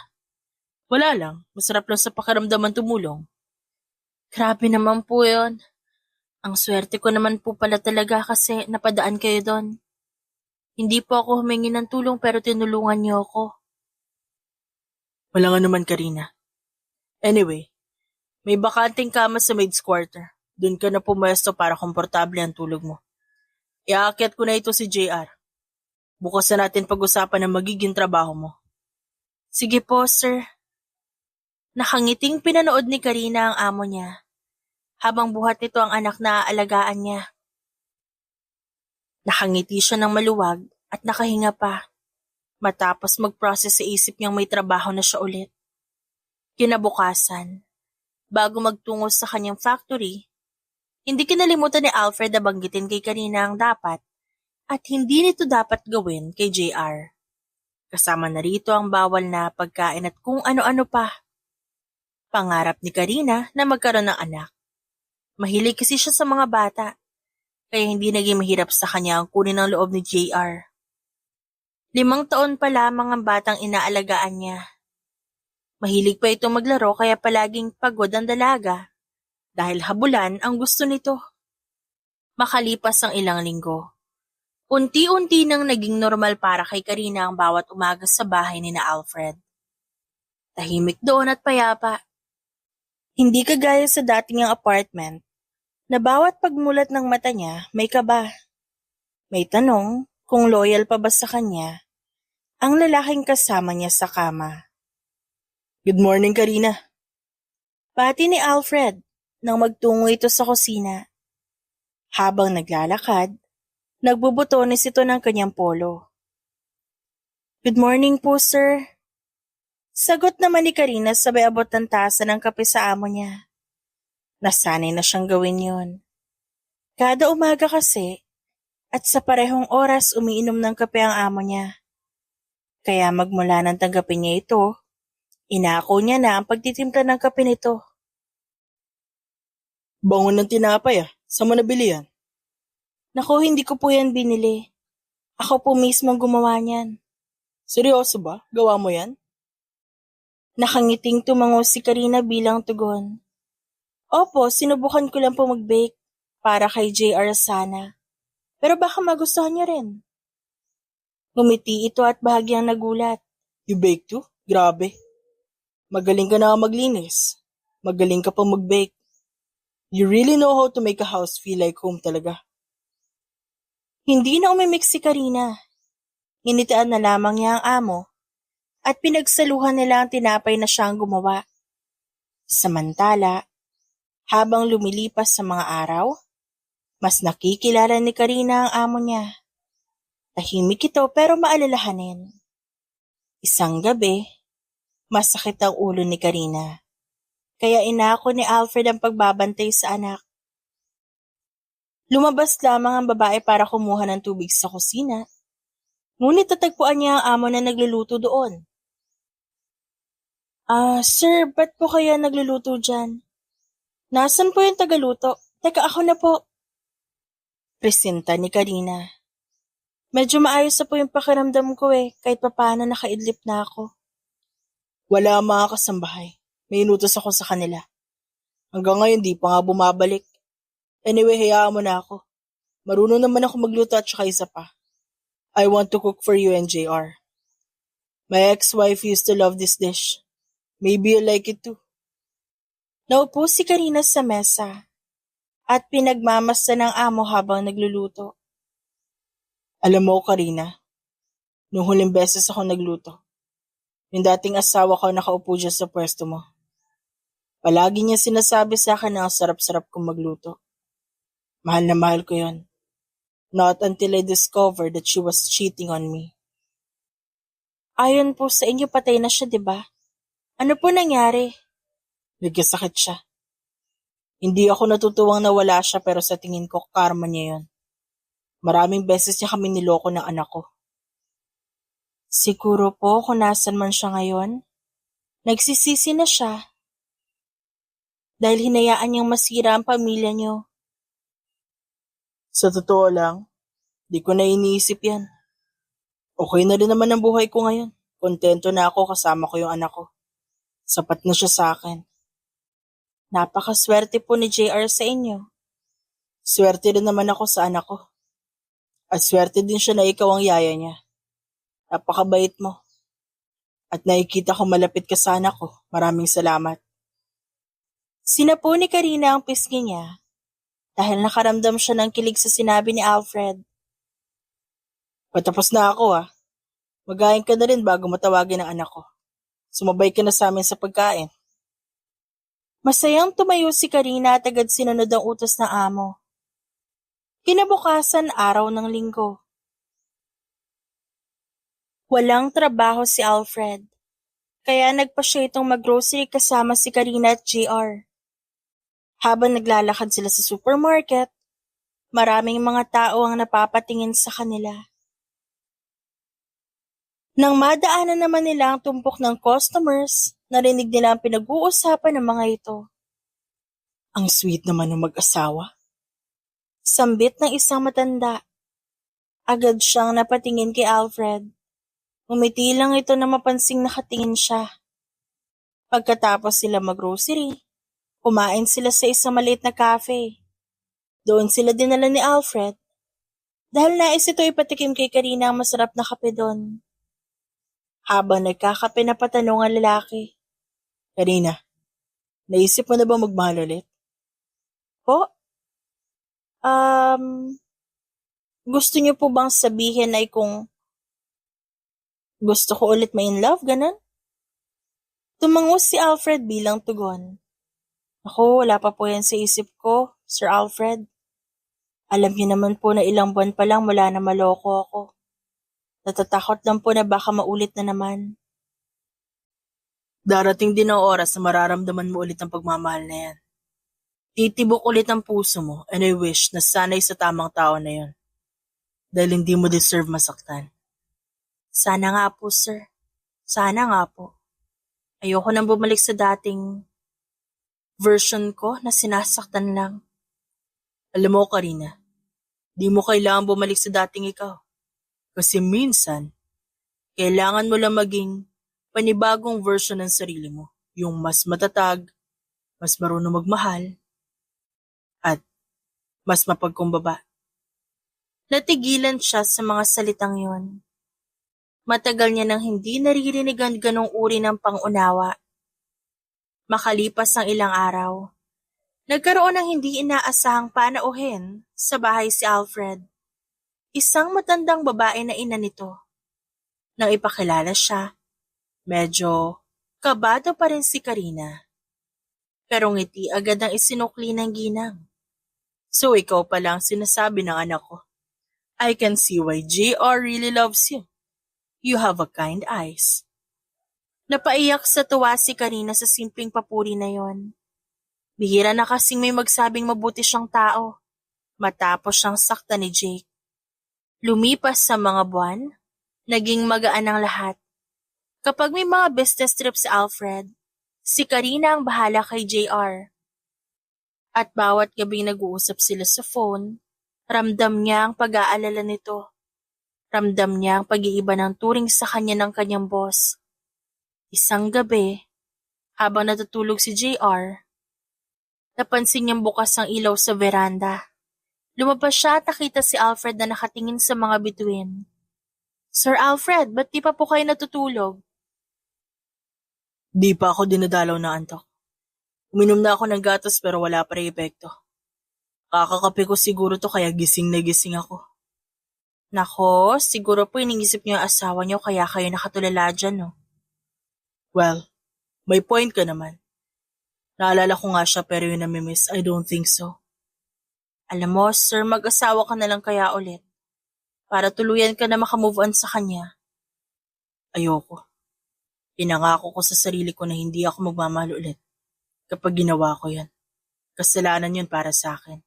B: Wala lang, masarap lang sa pakiramdaman tumulong.
A: Grabe naman po yun. Ang swerte ko naman po pala talaga kasi napadaan kayo doon. Hindi po ako humingi ng tulong pero tinulungan niyo ako.
B: Wala nga naman, Karina. Anyway, may bakanting kama sa maid's quarter. Doon ka na pumesto para komportable ang tulog mo. Iaakyat ko na ito si JR. Bukas na natin pag-usapan ang magiging trabaho mo.
A: Sige po, sir. Nakangiting pinanood ni Karina ang amo niya. Habang buhat nito ang anak na aalagaan niya. Nakangiti siya ng maluwag at nakahinga pa. Matapos mag-process sa isip niyang may trabaho na siya ulit. Kinabukasan, bago magtungo sa kanyang factory, hindi kinalimutan ni Alfred na banggitin kay Karina ang dapat at hindi nito dapat gawin kay JR. Kasama na rito ang bawal na pagkain at kung ano-ano pa. Pangarap ni Karina na magkaroon ng anak. Mahilig kasi siya sa mga bata, kaya hindi naging mahirap sa kanya ang kunin ang loob ni JR. 5 taon pa lamang ang batang inaalagaan niya. Mahilig pa itong maglaro kaya palaging pagod ang dalaga dahil habulan ang gusto nito. Makalipas ang ilang linggo, unti-unti nang naging normal para kay Karina ang bawat umaga sa bahay ni na Alfred. Tahimik doon at payapa. Hindi kagaya sa dating niyang apartment na bawat pagmulat ng mata niya may kaba. May tanong kung loyal pa ba sa kanya ang lalaking kasama niya sa kama.
B: Good morning, Karina.
A: Pati ni Alfred nang magtungo ito sa kusina. Habang naglalakad, nagbubutones ito ng kanyang polo. Good morning po, sir. Sagot naman ni Karina sabay abot ng tasa ng kape sa amo niya. Nasanay na siyang gawin yun. Kada umaga kasi, at sa parehong oras umiinom ng kape ang amo niya. Kaya magmula nang tanggapin niya ito, inako niya na ang pagtitimpla ng kape nito.
B: Bango ng tinapay ah. Saan mo nabili yan?
A: Naku, hindi ko po yan binili. Ako po mismo gumawa niyan.
B: Seryoso ba? Gawa mo yan?
A: Nakangiting tumango si Karina bilang tugon. Opo, sinubukan ko lang po mag-bake para kay JR sana. Pero baka magustuhan niyo rin. Ngumiti ito at bahagyang nagulat.
B: You bake too? Grabe. Magaling ka na maglinis. Magaling ka pa mag-bake. You really know how to make a house feel like home talaga.
A: Hindi na umimik si Karina. Initian na lamang niya ang amo at pinagsaluhan nila ang tinapay na siyang gumawa. Samantala, habang lumilipas sa mga araw, mas nakikilala ni Karina ang amo niya. Tahimik ito pero maalalahanin. Isang gabi, masakit ang ulo ni Karina. Kaya inako ni Alfred ang pagbabantay sa anak. Lumabas lamang ang babae para kumuha ng tubig sa kusina. Ngunit tatagpuan niya ang amo na nagluluto doon. Sir, ba't po kaya nagluluto dyan? Nasaan po yung tagaluto? Teka, ako na po. Presenta ni Karina. Medyo maayos na po yung pakiramdam ko kahit papaano nakaidlip na ako.
B: Wala ang mga kasambahay. May inutos ako sa kanila. Hanggang ngayon di pa nga bumabalik. Anyway, hayaan mo na ako. Marunong naman ako magluto at saka isa pa. I want to cook for you and JR. My ex-wife used to love this dish. Maybe you like it too.
A: Naupo si Karina sa mesa at pinagmamasdan ng amo habang nagluluto.
B: Alam mo, Karina, nung huling beses ako nagluto, yung dating asawa ko nakaupo dyan sa pwesto mo. Palagi niya sinasabi sa akin na ang sarap-sarap kong magluto. Mahal na mahal ko yon. Not until I discovered that she was cheating on me.
A: Ayon po sa inyo, patay na siya, diba? Ano po nangyari?
B: Nagkasakit siya. Hindi ako natutuwang nawala siya pero sa tingin ko karma niya yon. Maraming beses niya kami niloko ng anak ko.
A: Siguro po kung nasan man siya ngayon, Nagsisisi na siya dahil hinayaan niyang masira ang pamilya niyo.
B: Sa totoo lang, di ko na iniisip yan. Okay na rin naman ang buhay ko ngayon. Kontento na ako kasama ko yung anak ko. Sapat na siya sa akin.
A: Napakaswerte po ni JR sa inyo.
B: Swerte rin naman ako sa anak ko. At swerte din siya na ikaw ang yaya niya. Napakabait mo. At nakikita ko malapit ka sa anak ko. Maraming salamat.
A: Sinapo ni Karina ang pisngi niya dahil nakaramdam siya ng kilig sa sinabi ni Alfred.
B: Patapos na ako ah. Magain ka na rin bago matawagin ang anak ko. Sumabay ka na sa amin sa pagkain.
A: Masayang tumayo si Karina at agad sinunod ang utos ng amo. Kinabukasan araw ng linggo. Walang trabaho si Alfred, kaya nagpa siya itong mag-grocery kasama si Karina at JR. Habang naglalakad sila sa supermarket, maraming mga tao ang napapatingin sa kanila. Nang madaanan naman nila ang tumpok ng customers, narinig nila ang pinag-uusapan ng mga ito.
B: Ang sweet naman ng mag-asawa.
A: Sambit ng isang matanda. Agad siyang napatingin kay Alfred. Umiti lang ito na mapansing nakatingin siya. Pagkatapos sila mag-grocery, kumain sila sa isang maliit na cafe. Doon sila dinala ni Alfred dahil nais ito ipatikim kay Karina ang masarap na kape doon. Habang nagkakape na patanong ang lalaki.
B: Karina, naisip mo na ba magmahal ulit?
A: Po? Gusto niyo po bang sabihin ay kung gusto ko ulit ma-in love, ganun? Tumango si Alfred bilang tugon. Ako, wala pa po yan sa isip ko, Sir Alfred. Alam niyo naman po na ilang buwan pa lang mula na maloko ako. Natatakot lang po na baka maulit na naman.
B: Darating din ang oras na mararamdaman mo ulit ang pagmamahal na yan. Titibok ulit ang puso mo and I wish na sana'y sa tamang tao na yon. Dahil hindi mo deserve masaktan.
A: Sana nga po, sir. Sana nga po. Ayoko nang bumalik sa dating version ko na sinasaktan lang.
B: Alam mo, Karina, di mo kailangan bumalik sa dating ikaw. Kasi minsan, kailangan mo lang maging panibagong version ng sarili mo. Yung mas matatag, mas marunong magmahal, at mas mapagkumbaba.
A: Natigilan siya sa mga salitang yon. Matagal niya nang hindi naririnig ang ganong uri ng pangunawa. Makalipas ang ilang araw, nagkaroon ng hindi inaasahang panauhin sa bahay si Alfred. Isang matandang babae na ina nito. Nang ipakilala siya, medyo kabado pa rin si Karina. Pero ngiti agad ang isinukli ng ginang.
B: So ikaw pala ang sinasabi ng anak ko. I can see why JR really loves you. You have a kind eyes.
A: Napaiyak sa tuwa si Karina sa simpleng papuri na yon. Bihira na kasing may magsabing mabuti siyang tao, matapos siyang sakta ni Jake. Lumipas sa mga buwan, naging magaan ang lahat. Kapag may mga business trip si Alfred, si Karina ang bahala kay JR. At bawat gabing nag-uusap sila sa phone, ramdam niya ang pag-aalala nito. Ramdam niya ang pag-iiba ng turing sa kanya ng kanyang boss. Isang gabi, habang natutulog si JR, napansin niyang bukas ang ilaw sa veranda. Lumabas siya at nakita si Alfred na nakatingin sa mga bituin. Sir Alfred, ba't di pa po kayo natutulog?
B: Di pa ako dinadalaw na antok. Uminom na ako ng gatas pero wala pa rin epekto. Kakakape ko siguro to kaya gising na gising ako.
A: Nako, siguro po iningisip niyo ang asawa niyo kaya kayo nakatulala dyan, no?
B: Well, may point ka naman. Naalala ko nga siya pero yun namimiss, I don't think so.
A: Alam mo, sir, mag-asawa ka na lang kaya ulit. Para tuluyan ka na makamove on sa kanya.
B: Ayoko. Pinangako ko sa sarili ko na hindi ako magmamahal ulit. Kapag ginawa ko yan, kasalanan yun para sa akin.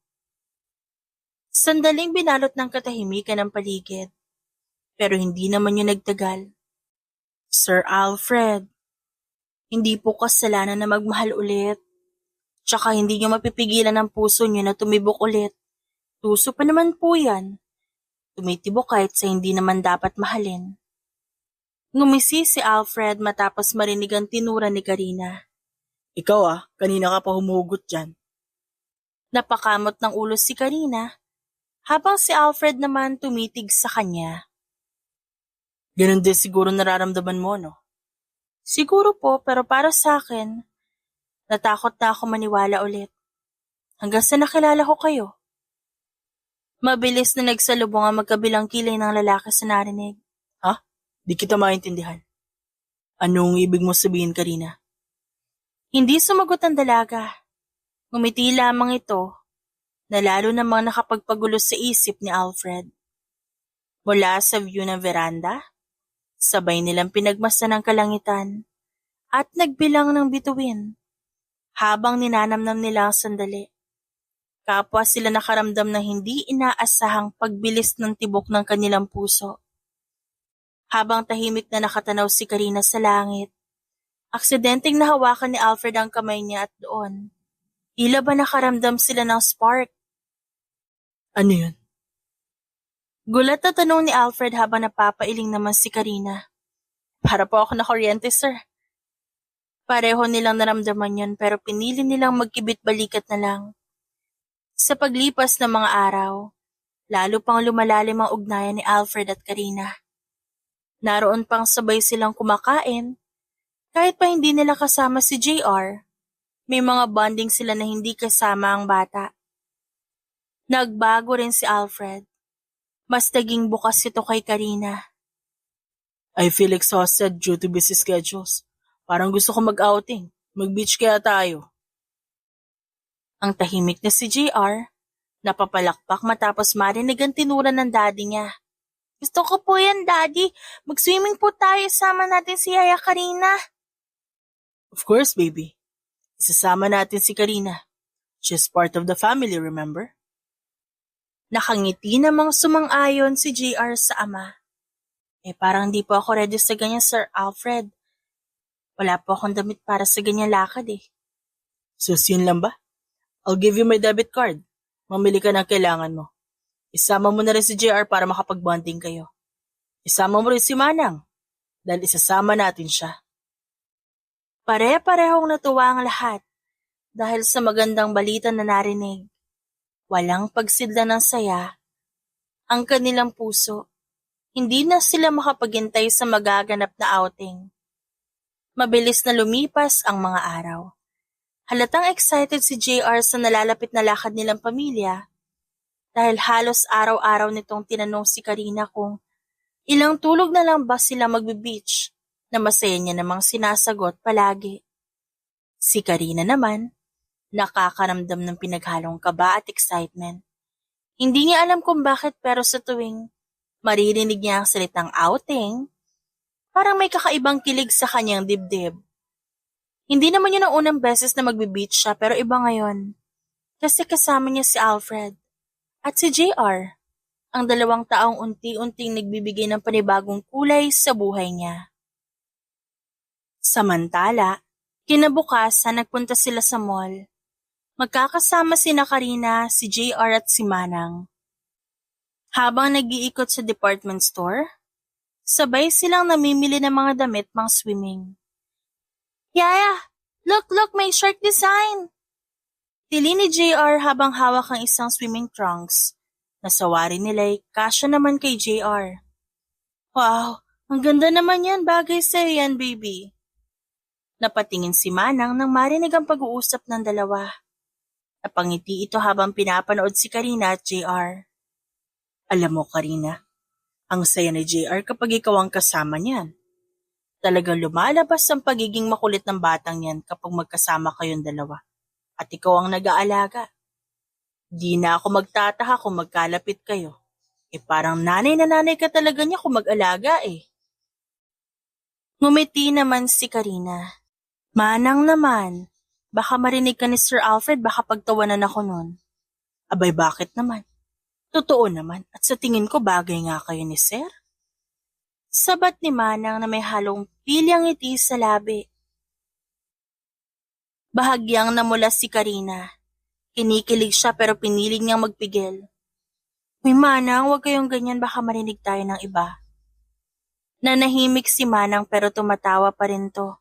A: Sandaling binalot ng katahimikan ang paligid. Pero hindi naman yun nagtagal. Sir Alfred, Hindi po kasalanan na magmahal ulit. Tsaka hindi niyo mapipigilan ang puso niyo na tumibok ulit. Tuso pa naman po yan. Tumitibok kahit sa hindi naman dapat mahalin. Ngumisi si Alfred matapos marinig ang tinura ni Karina.
B: Ikaw kanina ka pa humugot dyan.
A: Napakamot ng ulo si Karina, habang si Alfred naman tumitig sa kanya.
B: Ganun din siguro nararamdaman mo, no?
A: Siguro po, pero para sa akin, natakot na ako maniwala ulit. Hanggang sa nakilala ko kayo. Mabilis na nagsalubong ang magkabilang kilay ng lalaki sa narinig.
B: Di kita maintindihan. Anong ibig mo sabihin, Karina?
A: Hindi sumagot ang dalaga. Ngumiti lamang ito, na lalo namang nakapagpagulo sa isip ni Alfred. Mula sa view ng veranda, sabay nilang pinagmasdan ang kalangitan at nagbilang ng bituin habang ninanamnam nila ang sandali. Kapwa sila nakaramdam ng hindi inaasahang pagbilis ng tibok ng kanilang puso. Habang tahimik na nakatanaw si Karina sa langit, aksidenteng nahawakan ni Alfred ang kamay niya at doon, tila ba nakaramdam sila ng spark?
B: Ano yun?
A: Gulat na tanong ni Alfred habang napapailing naman si Karina. Para po ako nakuryente, sir. Pareho nilang naramdaman yun pero pinili nilang magkibit-balikat na lang. Sa paglipas ng mga araw, lalo pang lumalalim ang ugnayan ni Alfred at Karina. Naroon pang sabay silang kumakain, kahit pa hindi nila kasama si JR, may mga bonding sila na hindi kasama ang bata. Nagbago rin si Alfred. Mas naging bukas ito kay Karina.
B: I feel exhausted due to busy schedules. Parang gusto ko mag-outing. Mag-beach kaya tayo.
A: Ang tahimik na si JR, napapalakpak matapos marinig ang tinura ng daddy niya. Gusto ko po yan, daddy. Mag-swimming po tayo, sama natin si Yaya Karina.
B: Of course, baby. Isasama natin si Karina. She's part of the family, remember?
A: Nakangiti namang sumang-ayon si JR sa ama. Parang di po ako ready sa ganyan, Sir Alfred. Wala po akong damit para sa ganyan lakad
B: So, yun lang ba? I'll give you my debit card. Mamili ka ng kailangan mo. Isama mo na rin si JR para makapag-bonding kayo. Isama mo rin si Manang dahil isasama natin siya.
A: Pare-parehong natuwa ang lahat dahil sa magandang balita na narinig. Walang pagsidla ng saya. Ang kanilang puso, hindi na sila makapaghintay sa magaganap na outing. Mabilis na lumipas ang mga araw. Halatang excited si JR sa nalalapit na lakad nilang pamilya dahil halos araw-araw nitong tinanong si Karina kung ilang tulog na lang ba sila magbe-beach na masaya niya namang sinasagot palagi. Si Karina naman, nakakaramdam ng pinaghalong kaba at excitement. Hindi niya alam kung bakit pero sa tuwing maririnig niya ang salitang outing, parang may kakaibang kilig sa kanyang dibdib. Hindi naman yun ang unang beses na magbe-beach siya pero iba ngayon. Kasi kasama niya si Alfred at si JR, ang dalawang taong unti-unting nagbibigay ng panibagong kulay sa buhay niya. Samantala, kinabukasan nagpunta sila sa mall. Magkakasama sina Karina, si JR at si Manang. Habang nag-iikot sa department store, sabay silang namimili ng mga damit pang swimming. Yaya, look, may shirt design! Tili ni JR habang hawak ang isang swimming trunks. Nasawari nila'y kasya naman kay JR. Wow, ang ganda naman yan, bagay sa'yo yan, baby. Napatingin si Manang nang marinig ang pag-uusap ng dalawa. Napangiti ito habang pinapanood si Karina at JR. Alam mo, Karina, ang saya ni JR kapag ikaw ang kasama niyan. Talagang lumalabas ang pagiging makulit ng batang yan kapag magkasama kayong dalawa. At ikaw ang nag-aalaga. Di na ako magtataha kung magkalapit kayo. Parang nanay na nanay ka talaga niya kung mag-alaga Ngumiti naman si Karina. Manang naman. Baka marinig ka ni Sir Alfred, baka pagtawanan ako nun. Abay, bakit naman? Totoo naman, at sa tingin ko bagay nga kayo ni Sir. Sabat ni Manang na may halong pilyang ngiti sa labi. Bahagyang namula si Karina. Kinikilig siya pero piniling niyang magpigil. Uy Manang, huwag kayong ganyan, baka marinig tayo ng iba. Nanahimik si Manang pero tumatawa pa rin to.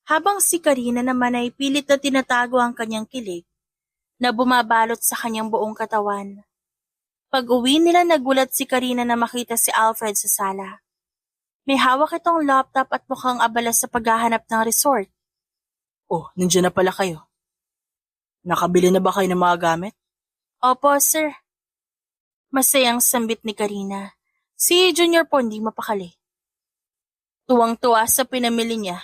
A: Habang si Karina naman ay pilit na tinatago ang kanyang kilig na bumabalot sa kanyang buong katawan. Pag-uwi nila nagulat si Karina na makita si Alfred sa sala. May hawak itong laptop at mukhang abala sa paghahanap ng resort.
B: Oh, nandiyan na pala kayo. Nakabili na ba kayo ng mga gamit?
A: Opo, sir. Masayang sambit ni Karina. Si Junior po hindi mapakali. Tuwang-tuwa sa pinamili niya.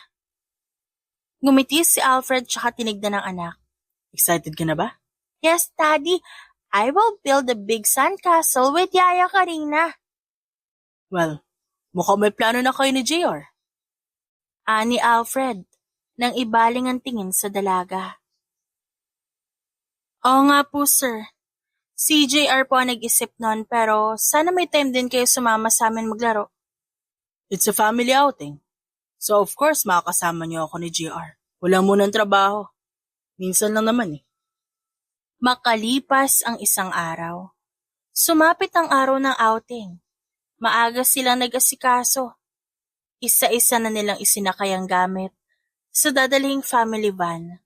A: Ngumiti si Alfred tsaka tinignan ng anak.
B: Excited ka na ba?
A: Yes, Daddy. I will build a big sandcastle with Yaya Karina.
B: Well, mukhang may plano na kayo ni JR.
A: Ani Alfred, nang ibaling ang tingin sa dalaga. Oo nga po, sir. Si JR po ang nag-isip nun pero sana may time din kayo sumama sa amin maglaro.
B: It's a family outing. So of course makakasama niyo ako ni JR. Wala munang trabaho. Minsan lang naman eh.
A: Makalipas ang isang araw. Sumapit ang araw ng outing. Maaga silang nag-asikaso. Isa-isa na nilang isinakay ang gamit sa dadalhing family van.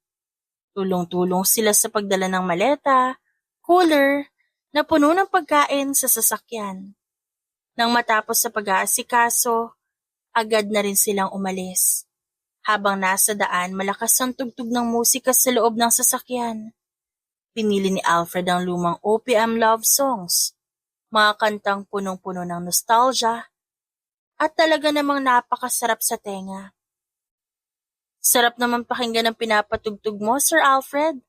A: Tulong-tulong sila sa pagdala ng maleta, cooler, na puno ng pagkain sa sasakyan. Nang matapos sa pag-aasikaso, agad na rin silang umalis. Habang nasa daan, malakas ang tugtog ng musika sa loob ng sasakyan. Pinili ni Alfred ang lumang OPM love songs, mga kantang punong-puno ng nostalgia, at talaga namang napakasarap sa tenga. Sarap naman pakinggan ang pinapatugtog mo, Sir Alfred.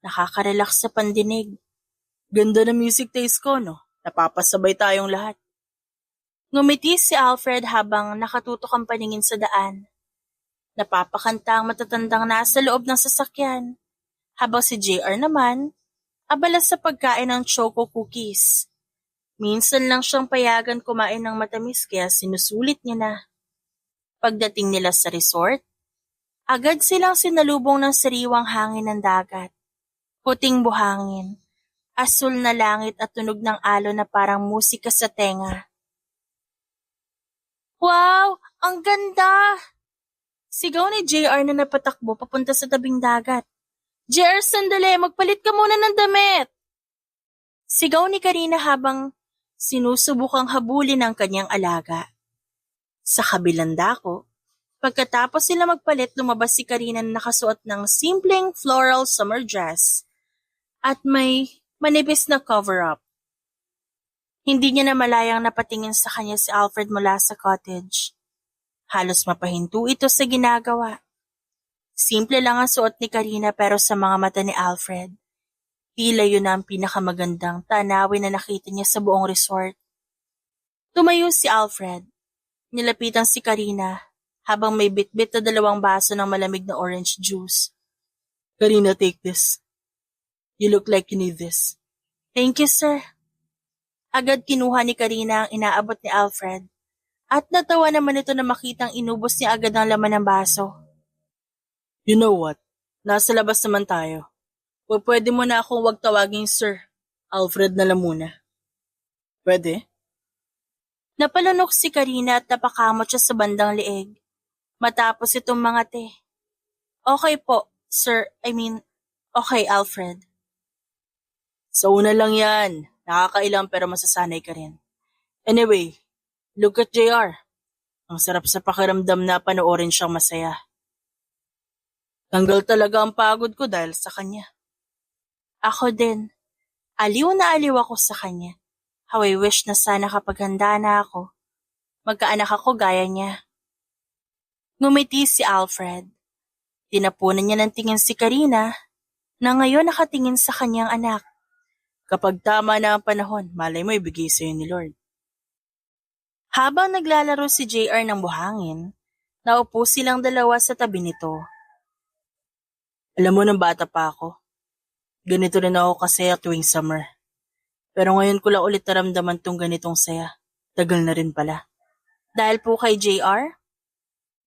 A: Nakaka-relax sa pandinig.
B: Ganda ng music taste ko, no? Napapasabay tayong lahat.
A: Ngumiti si Alfred habang nakatutok ang paningin sa daan. Napapakanta ang matatandang nasa loob ng sasakyan. Habang si JR naman, abala sa pagkain ng choco cookies. Minsan lang siyang payagan kumain ng matamis kaya sinusulit niya na. Pagdating nila sa resort, agad silang sinalubong ng sariwang hangin ng dagat. Puting buhangin, asul na langit at tunog ng alon na parang musika sa tenga. Wow! Ang ganda! Sigaw ni JR na napatakbo papunta sa tabing dagat. JR, sandali! Magpalit ka muna ng damit! Sigaw ni Karina habang sinusubukang habulin ang kanyang alaga. Sa kabilang dako, pagkatapos sila magpalit, lumabas si Karina na nakasuot ng simpleng floral summer dress at may manipis na cover-up. Hindi niya na malayang napatingin sa kanya si Alfred mula sa cottage. Halos mapahinto ito sa ginagawa. Simple lang ang suot ni Karina pero sa mga mata ni Alfred, tila yun ang pinakamagandang tanawin na nakita niya sa buong resort. Tumayo si Alfred. Nilapitan si Karina habang may bitbit na 2 baso ng malamig na orange juice.
B: Karina, take this. You look like you need this.
A: Thank you, sir. Agad kinuha ni Karina ang inaabot ni Alfred at natawa naman ito na makitang inubos niya agad ang laman ng baso.
B: You know what? Nasa labas naman tayo. Pwede mo na akong wag tawaging Sir. Alfred na lang muna. Pwede?
A: Napalunok si Karina at napakamot siya sa bandang leeg. Matapos itong mangati. Okay po, sir. Okay, Alfred.
B: Sa una lang yan. Nakakailang pero masasanay ka rin. Anyway, look at JR. Ang sarap sa pakiramdam na panoorin siyang masaya. Tanggal talaga ang pagod ko dahil sa kanya.
A: Ako din. Aliw na aliw ako sa kanya. How I wish na sana kapag handa na ako. Magkaanak ako gaya niya. Ngumiti si Alfred. Tinapunan niya ng tingin si Karina na ngayon nakatingin sa kanyang anak.
B: Kapag tama na ang panahon, malay mo ibigay sa'yo ni Lord.
A: Habang naglalaro si JR ng buhangin, naupo silang dalawa sa tabi nito.
B: Alam mo, nang bata pa ako, ganito rin ako kasaya tuwing summer. Pero ngayon ko lang ulit naramdaman tong ganitong saya. Tagal na rin pala.
A: Dahil po kay JR?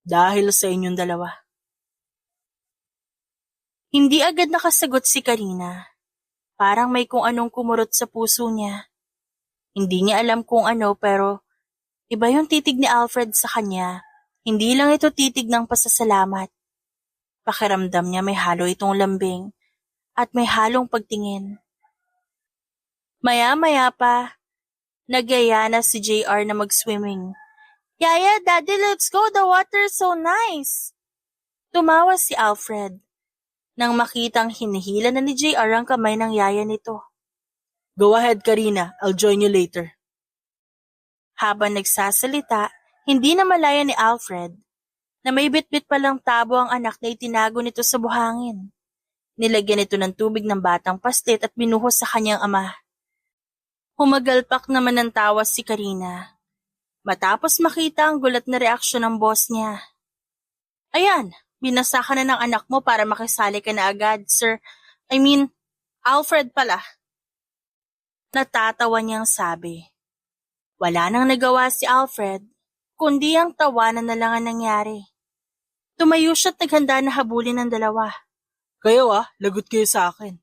B: Dahil sa inyong dalawa.
A: Hindi agad nakasagot si Karina. Parang may kung anong kumurot sa puso niya. Hindi niya alam kung ano pero iba yung titig ni Alfred sa kanya. Hindi lang ito titig ng pasasalamat. Pakiramdam niya may halo itong lambing at may halong pagtingin. Maya-maya pa, nagyaya na si JR na mag-swimming. Yaya, Daddy, let's go. The water's so nice. Tumawa si Alfred nang makitang hinihila na ni JR ang kamay ng yaya nito.
B: Go ahead, Karina. I'll join you later.
A: Habang nagsasalita, hindi na malaya ni Alfred na may bitbit palang tabo ang anak na itinago nito sa buhangin. Nilagyan ito ng tubig ng batang paslit at binuhos sa kanyang ama. Humagalpak naman ng tawa si Karina matapos makita ang gulat na reaksyon ng boss niya. Ayan, binasa ka na ng anak mo para makisali ka na agad, sir. Alfred pala. Natatawa niyang sabi. Wala nang nagawa si Alfred, kundi ang tawanan na lang ang nangyari. Tumayo siya't naghanda na habulin ng dalawa.
B: Kayo lagot kayo sa akin.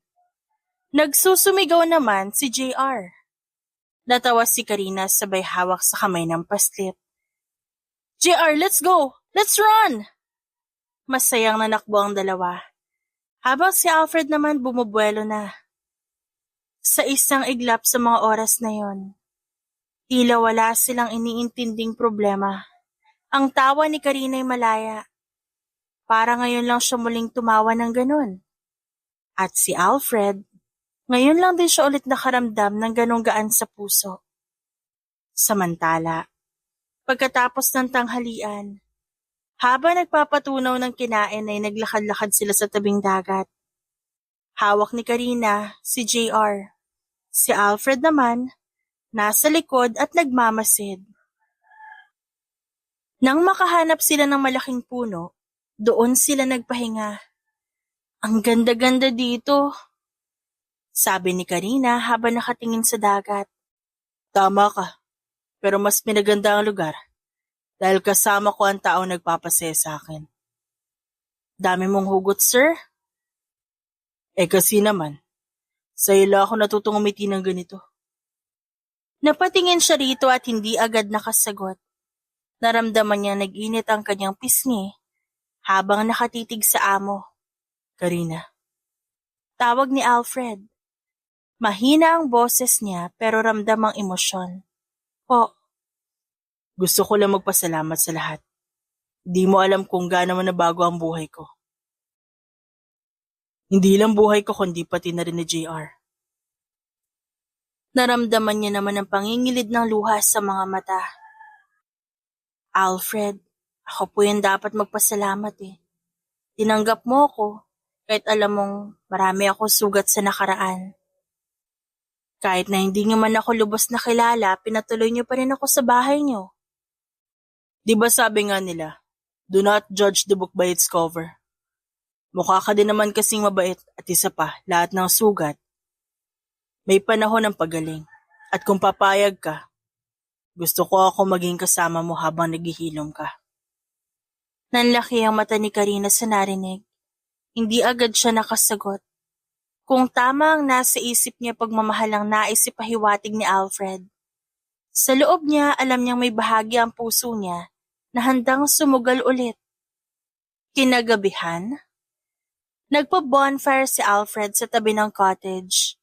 A: Nagsusumigaw naman si JR. Natawa si Karina sabay hawak sa kamay ng paslit. JR, let's go! Let's run! Masayang nanakbo ang dalawa. Habang si Alfred naman bumubuelo na. Sa isang iglap sa mga oras na yon, tila wala silang iniintinding problema. Ang tawa ni Karina ay malaya. Para ngayon lang siya muling tumawa ng ganun. At si Alfred, ngayon lang din siya ulit nakaramdam ng ganong gaan sa puso. Samantala, pagkatapos ng tanghalian, habang nagpapatunaw ng kinain ay naglakad-lakad sila sa tabing dagat. Hawak ni Karina si JR. Si Alfred naman, nasa likod at nagmamasid. Nang makahanap sila ng malaking puno, doon sila nagpahinga. Ang ganda-ganda dito, sabi ni Karina habang nakatingin sa dagat.
B: Tama ka, pero mas pinaganda ang lugar dahil kasama ko ang taong nagpapasaya sa akin.
A: Dami mong hugot, sir?
B: Kasi naman, sa'yo lang ako natutong umiti ng ganito.
A: Napatingin siya rito at hindi agad nakasagot. Naramdaman niya nag-init ang kanyang pisngi habang nakatitig sa amo.
B: Karina.
A: Tawag ni Alfred. Mahina ang boses niya pero ramdam ang emosyon. Po.
B: Gusto ko lang magpasalamat sa lahat. Di mo alam kung gaano man nabago ang buhay ko. Hindi lang buhay ko kundi pati na rin ni JR.
A: Naramdaman niya naman ang pangingilid ng luha sa mga mata. Alfred, ako po yung dapat magpasalamat eh. Tinanggap mo ko kahit alam mong marami ako sugat sa nakaraan. Kahit na hindi niyo man ako lubos na kilala, pinatuloy niyo pa rin ako sa bahay niyo.
B: Di ba sabi nga nila, do not judge the book by its cover. Mukha ka din naman kasing mabait at isa pa, lahat ng sugat. May panahon ng pagaling. At kung papayag ka, gusto ko ako maging kasama mo habang naghihilom ka.
A: Nanlaki ang mata ni Karina sa narinig. Hindi agad siya nakasagot. Kung tama ang nasa isip niya pagmamahal ang nais ipahiwatig ni Alfred. Sa loob niya, alam niyang may bahagi ang puso niya na handang sumugal ulit. Kinagabihan, nagpa-bonfire si Alfred sa tabi ng cottage.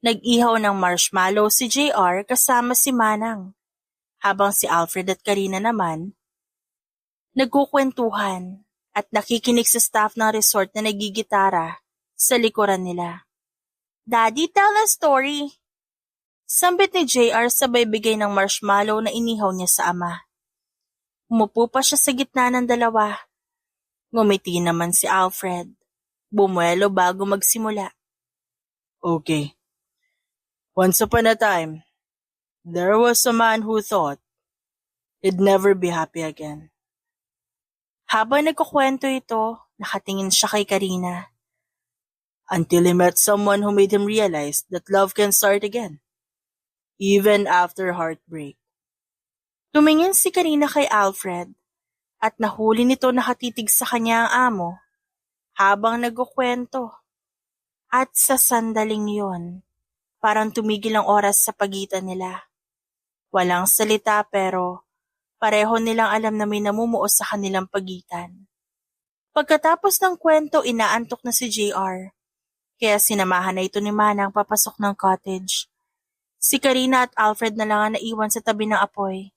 A: Nag-ihaw ng marshmallow si JR kasama si Manang, habang si Alfred at Karina naman, nagkukwentuhan at nakikinig sa staff ng resort na nagigitara sa likuran nila. Daddy, tell a story. Sambit ni JR sabay bigay ng marshmallow na inihaw niya sa ama. Umupo pa siya sa gitna ng dalawa. Ngumiti naman si Alfred. Bumuelo bago magsimula.
B: Okay. Once upon a time, there was a man who thought he'd never be happy again.
A: Habang nagkukwento ito, nakatingin siya kay Karina.
B: Until he met someone who made him realize that love can start again, even after heartbreak.
A: Tumingin si Karina kay Alfred at nahuli nito nakatitig sa kanya ang amo habang nagkukwento. At sa sandaling yon, parang tumigil ang oras sa pagitan nila. Walang salita pero pareho nilang alam na may namumuo sa kanilang pagitan. Pagkatapos ng kwento, inaantok na si JR. Kaya sinamahan na ito ni Manang papasok ng cottage. Si Karina at Alfred na lang ang naiwan sa tabi ng apoy.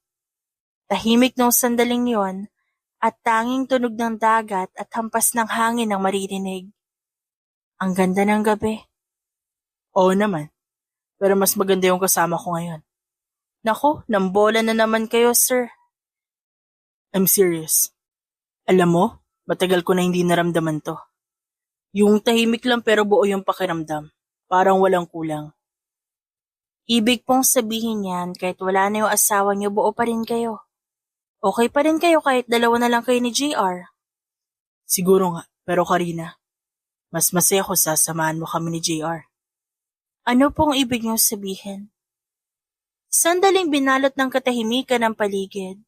A: Tahimik nung sandaling yon at tanging tunog ng dagat at hampas ng hangin ang maririnig. Ang ganda ng gabi.
B: Oo naman, pero mas maganda yung kasama ko ngayon.
A: Naku, nambola na naman kayo, sir.
B: I'm serious. Alam mo, matagal ko na hindi naramdaman to. Yung tahimik lang pero buo yung pakiramdam. Parang walang kulang.
A: Ibig pong sabihin yan, kahit wala na yung asawa niyo, buo pa rin kayo. Okay pa rin kayo kahit dalawa na lang kayo ni JR.
B: Siguro nga, pero Karina, mas masaya ko sasamahan mo kami ni JR.
A: Ano pong ibig niyong sabihin? Sandaling binalot ng katahimikan ang paligid,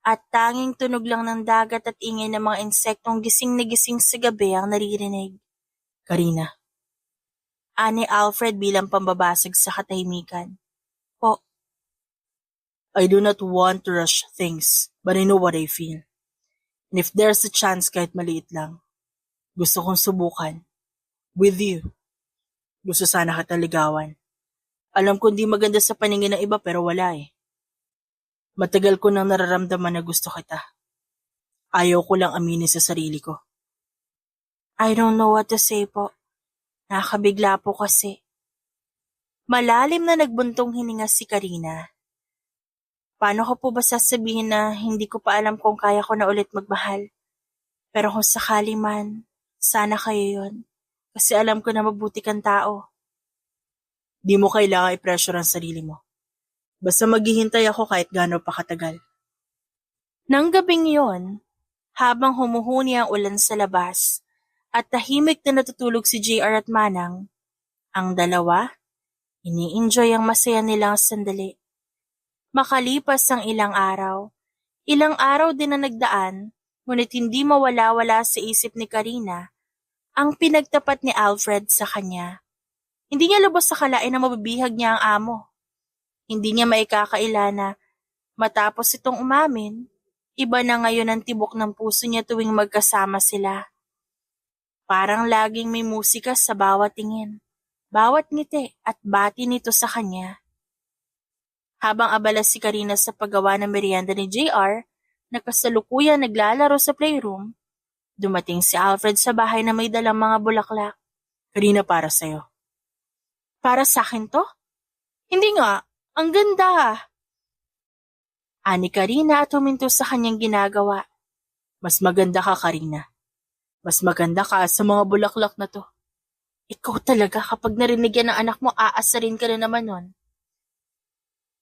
A: at tanging tunog lang ng dagat at ingay ng mga insektong gising na gising sa gabi ang naririnig.
B: Karina,
A: Ani Alfred bilang pambabasag sa katahimikan. Po,
B: I do not want to rush things, but I know what I feel. And if there's a chance kahit maliit lang, gusto kong subukan. With you. Gusto sana kita ligawan. Alam ko hindi maganda sa paningin ng iba pero wala eh. Matagal ko nang nararamdaman na gusto kita. Ayaw ko lang aminin sa sarili ko.
A: I don't know what to say po. Nakabigla po kasi. Malalim na nagbuntong hininga si Karina. Paano ko po ba sasabihin na hindi ko pa alam kung kaya ko na ulit magmahal? Pero kung sakali man, sana kayo yun. Kasi alam ko na mabuti kang tao.
B: Di mo kailangan i-pressure ang sarili mo. Basta maghihintay ako kahit gaano pa katagal.
A: Nang gabing yon, habang humuhuni ang ulan sa labas at tahimik na natutulog si JR at Manang, ang dalawa, ini-enjoy ang masaya nilang sandali. Makalipas ang ilang araw din na nagdaan, ngunit hindi mawala-wala sa isip ni Karina ang pinagtapat ni Alfred sa kanya. Hindi niya lubos sa kalain na mabibihag niya ang amo. Hindi niya maikakaila na matapos itong umamin, iba na ngayon ang tibok ng puso niya tuwing magkasama sila. Parang laging may musika sa bawat tingin, bawat ngiti at bati nito sa kanya. Habang abala si Karina sa paggawa ng merienda ni JR, na kasalukuyang naglalaro sa playroom, dumating si Alfred sa bahay na may dalang mga bulaklak.
B: Karina, para sa'yo.
A: Para sa akin to? Hindi nga, ang ganda. Ani Karina at huminto sa kanyang ginagawa.
B: Mas maganda ka, Karina. Mas maganda ka sa mga bulaklak na to.
A: Ikaw talaga kapag narinig yan ng anak mo, aasarin ka na naman nun.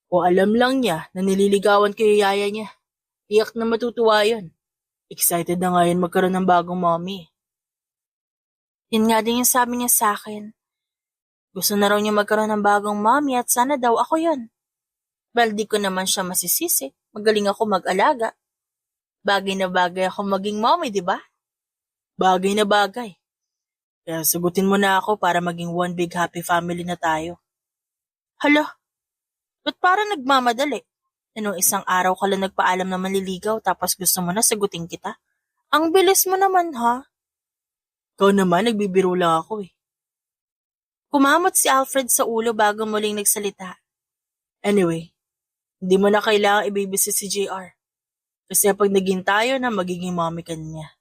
B: O alam lang niya na nililigawan ko yung yaya niya. Iyak na matutuwa yun. Excited na ngayon magkaroon ng bagong mommy.
A: Yun nga din yung sabi niya sa akin. Gusto na raw niya magkaroon ng bagong mommy at sana daw ako yun. Well, di ko naman siya masisisi. Magaling ako mag-alaga. Bagay na bagay ako maging mommy, di ba?
B: Bagay na bagay. Kaya sagutin mo na ako para maging one big happy family na tayo.
A: Hala, ba't parang nagmamadali? Nung isang araw ka lang nagpaalam na manliligaw tapos gusto mo na sagutin kita? Ang bilis mo naman, ha?
B: Ikaw naman, nagbibiro lang ako eh.
A: Kumamot si Alfred sa ulo bago muling nagsalita.
B: Anyway, hindi mo na kailangang ibibisi si JR. Kasi pag naging tayo na magiging mommy ka niya,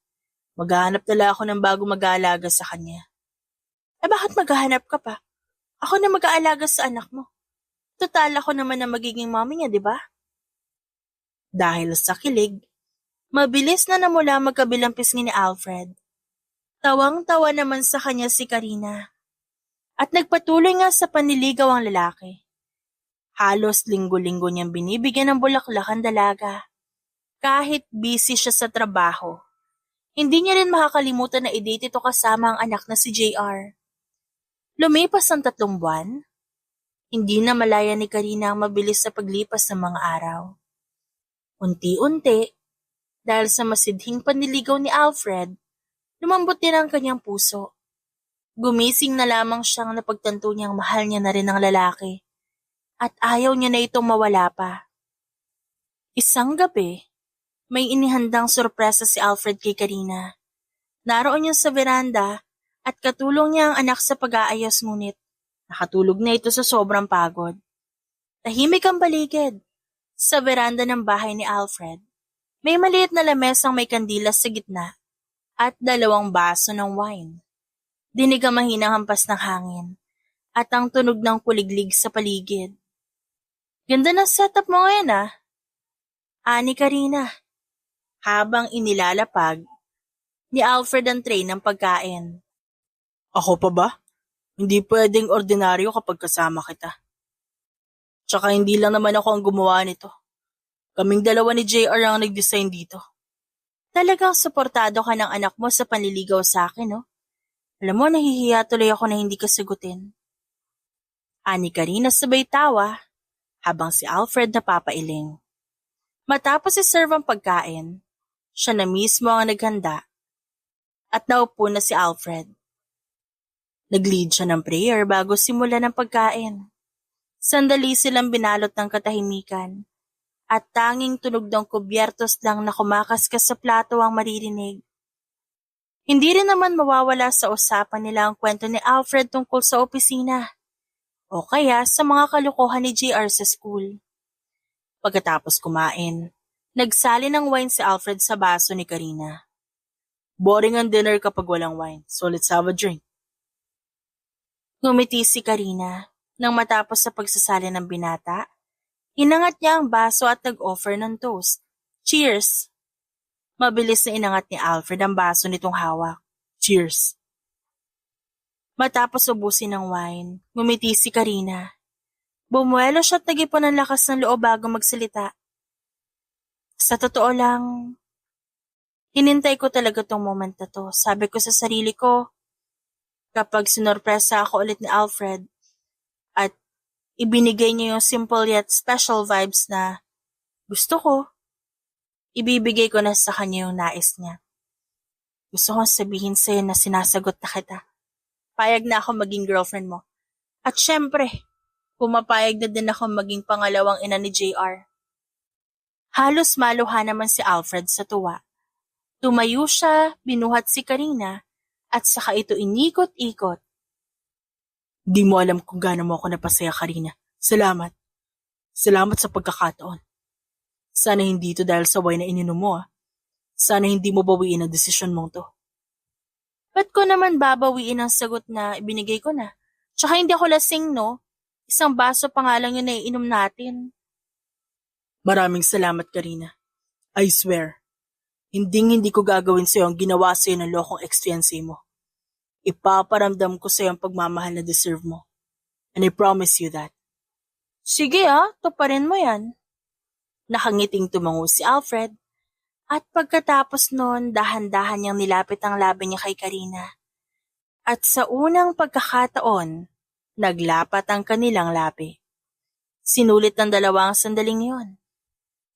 B: maghahanap tala ako ng bago mag-aalaga sa kanya.
A: Eh bakit maghahanap ka pa? Ako na mag-aalaga sa anak mo. Total ako naman na magiging mommy niya, di ba? Dahil sa kilig, mabilis na namula magkabilang pisngi ni Alfred. Tawang-tawa naman sa kanya si Karina. At nagpatuloy nga sa panliligaw ang lalaki. Halos linggo-linggo niyang binibigyan ng bulaklak ang dalaga. Kahit busy siya sa trabaho, hindi niya rin makakalimutan na i-date ito kasama ang anak na si JR. Lumipas ang 3 buwan. Hindi na malaya ni Karina ang mabilis sa paglipas ng mga araw. Unti-unti, dahil sa masidhing panliligaw ni Alfred, Lumambot din ang kanyang puso. Gumising na lamang siyang napagtanto niyang mahal niya na rin ang lalaki at ayaw niya na itong mawala pa. Isang gabi, may inihandang sorpresa si Alfred kay Karina. Naroon niya sa veranda at katulong niya ang anak sa pag-aayos ngunit nakatulog na ito sa sobrang pagod. Tahimik ang paligid. Sa veranda ng bahay ni Alfred, may maliit na lamesang may kandila sa gitna at 2 baso ng wine. Dinig ang mahinang hampas ng hangin at ang tunog ng kuliglig sa paligid. Ganda ng setup mo ngayon ani Karina. Habang inilalapag ni Alfred ang tray ng pagkain.
B: Ako pa ba? Hindi pwedeng ordinaryo kapag kasama kita. Tsaka hindi lang naman ako ang gumawa nito. Kaming dalawa ni JR ang nag-design dito.
A: Talagang suportado ka ng anak mo sa panliligaw sa akin, no? Alam mo, nahihiya tuloy ako na hindi ka sagutin. Ani Karina sabay tawa habang si Alfred napapailing. Matapos iserve ang pagkain, siya na mismo ang naghanda at naupo na si Alfred. Nag-lead siya ng prayer bago simulan ang pagkain. Sandali silang binalot ng katahimikan at tanging tunog ng kubyertos lang na kumakaskas sa plato ang maririnig. Hindi rin naman mawawala sa usapan nila ang kwento ni Alfred tungkol sa opisina o kaya sa mga kalokohan ni JR sa school. Pagkatapos kumain, nagsali ng wine si Alfred sa baso ni Karina.
B: Boring ang dinner kapag walang wine, so let's have a drink.
A: Ngumiti si Karina nang matapos sa pagsasali ng binata. Inangat niya ang baso at nag-offer ng toast. Cheers! Mabilis na inangat ni Alfred ang baso nitong hawak.
B: Cheers!
A: Matapos ubusin ng wine, ngumiti si Karina. Bumuelo siya at nag-ipon ng lakas ng loob bago magsalita. Sa totoo lang, hinintay ko talaga tong moment na to. Sabi ko sa sarili ko, kapag sinorpresa ako ulit ni Alfred at ibinigay niya yung simple yet special vibes na gusto ko, ibibigay ko na sa kanya yung nais niya. Gusto kong sabihin sa'yo na sinasagot na kita. Payag na ako maging girlfriend mo. At syempre, pumapayag na din ako maging pangalawang ina ni JR. Halos maluha naman si Alfred sa tuwa. Tumayo siya, binuhat si Karina, at saka ito inikot-ikot.
B: Di mo alam kung gaano mo ako napasaya, Karina. Salamat. Salamat sa pagkakataon. Sana hindi ito dahil sa wine na ininom mo. Sana hindi mo bawiin ang desisyon mong to.
A: Ba't ko naman babawiin ang sagot na ibinigay ko na? Tsaka hindi ako lasing, no? Isang baso pa nga lang yun na iinom natin.
B: Maraming salamat, Karina. I swear, hindi ko gagawin sa'yo ang ginawa sa'yo ng lokong ex-fiancé mo. Ipaparamdam ko sa'yo ang pagmamahal na deserve mo. And I promise you that.
A: Sige tuparin mo yan. Nakangiting tumango si Alfred. At pagkatapos noon, dahan-dahan niyang nilapit ang labi niya kay Karina. At sa unang pagkakataon, naglapat ang kanilang labi. Sinulit ng dalawang sandaling yon.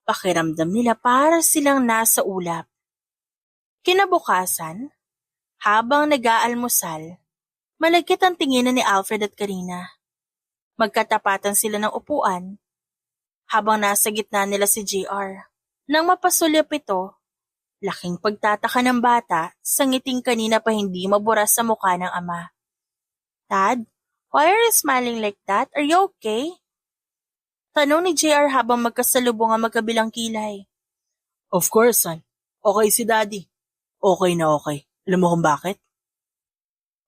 A: Pakiramdam nila para silang nasa ulap. Kinabukasan, habang nag-aalmusal, malagkit ang tinginan ni Alfred at Karina. Magkatapatan sila ng upuan, habang nasa gitna nila si JR. Nang mapasulyap ito, laking pagtataka ng bata sa ngiting kanina pa hindi mabura sa mukha ng ama. Dad, why are you smiling like that? Are you okay? Tanong ni JR habang magkasalubong ang magkabilang kilay.
B: Of course, son. Okay si Daddy. Okay na okay. Alam mo kung bakit?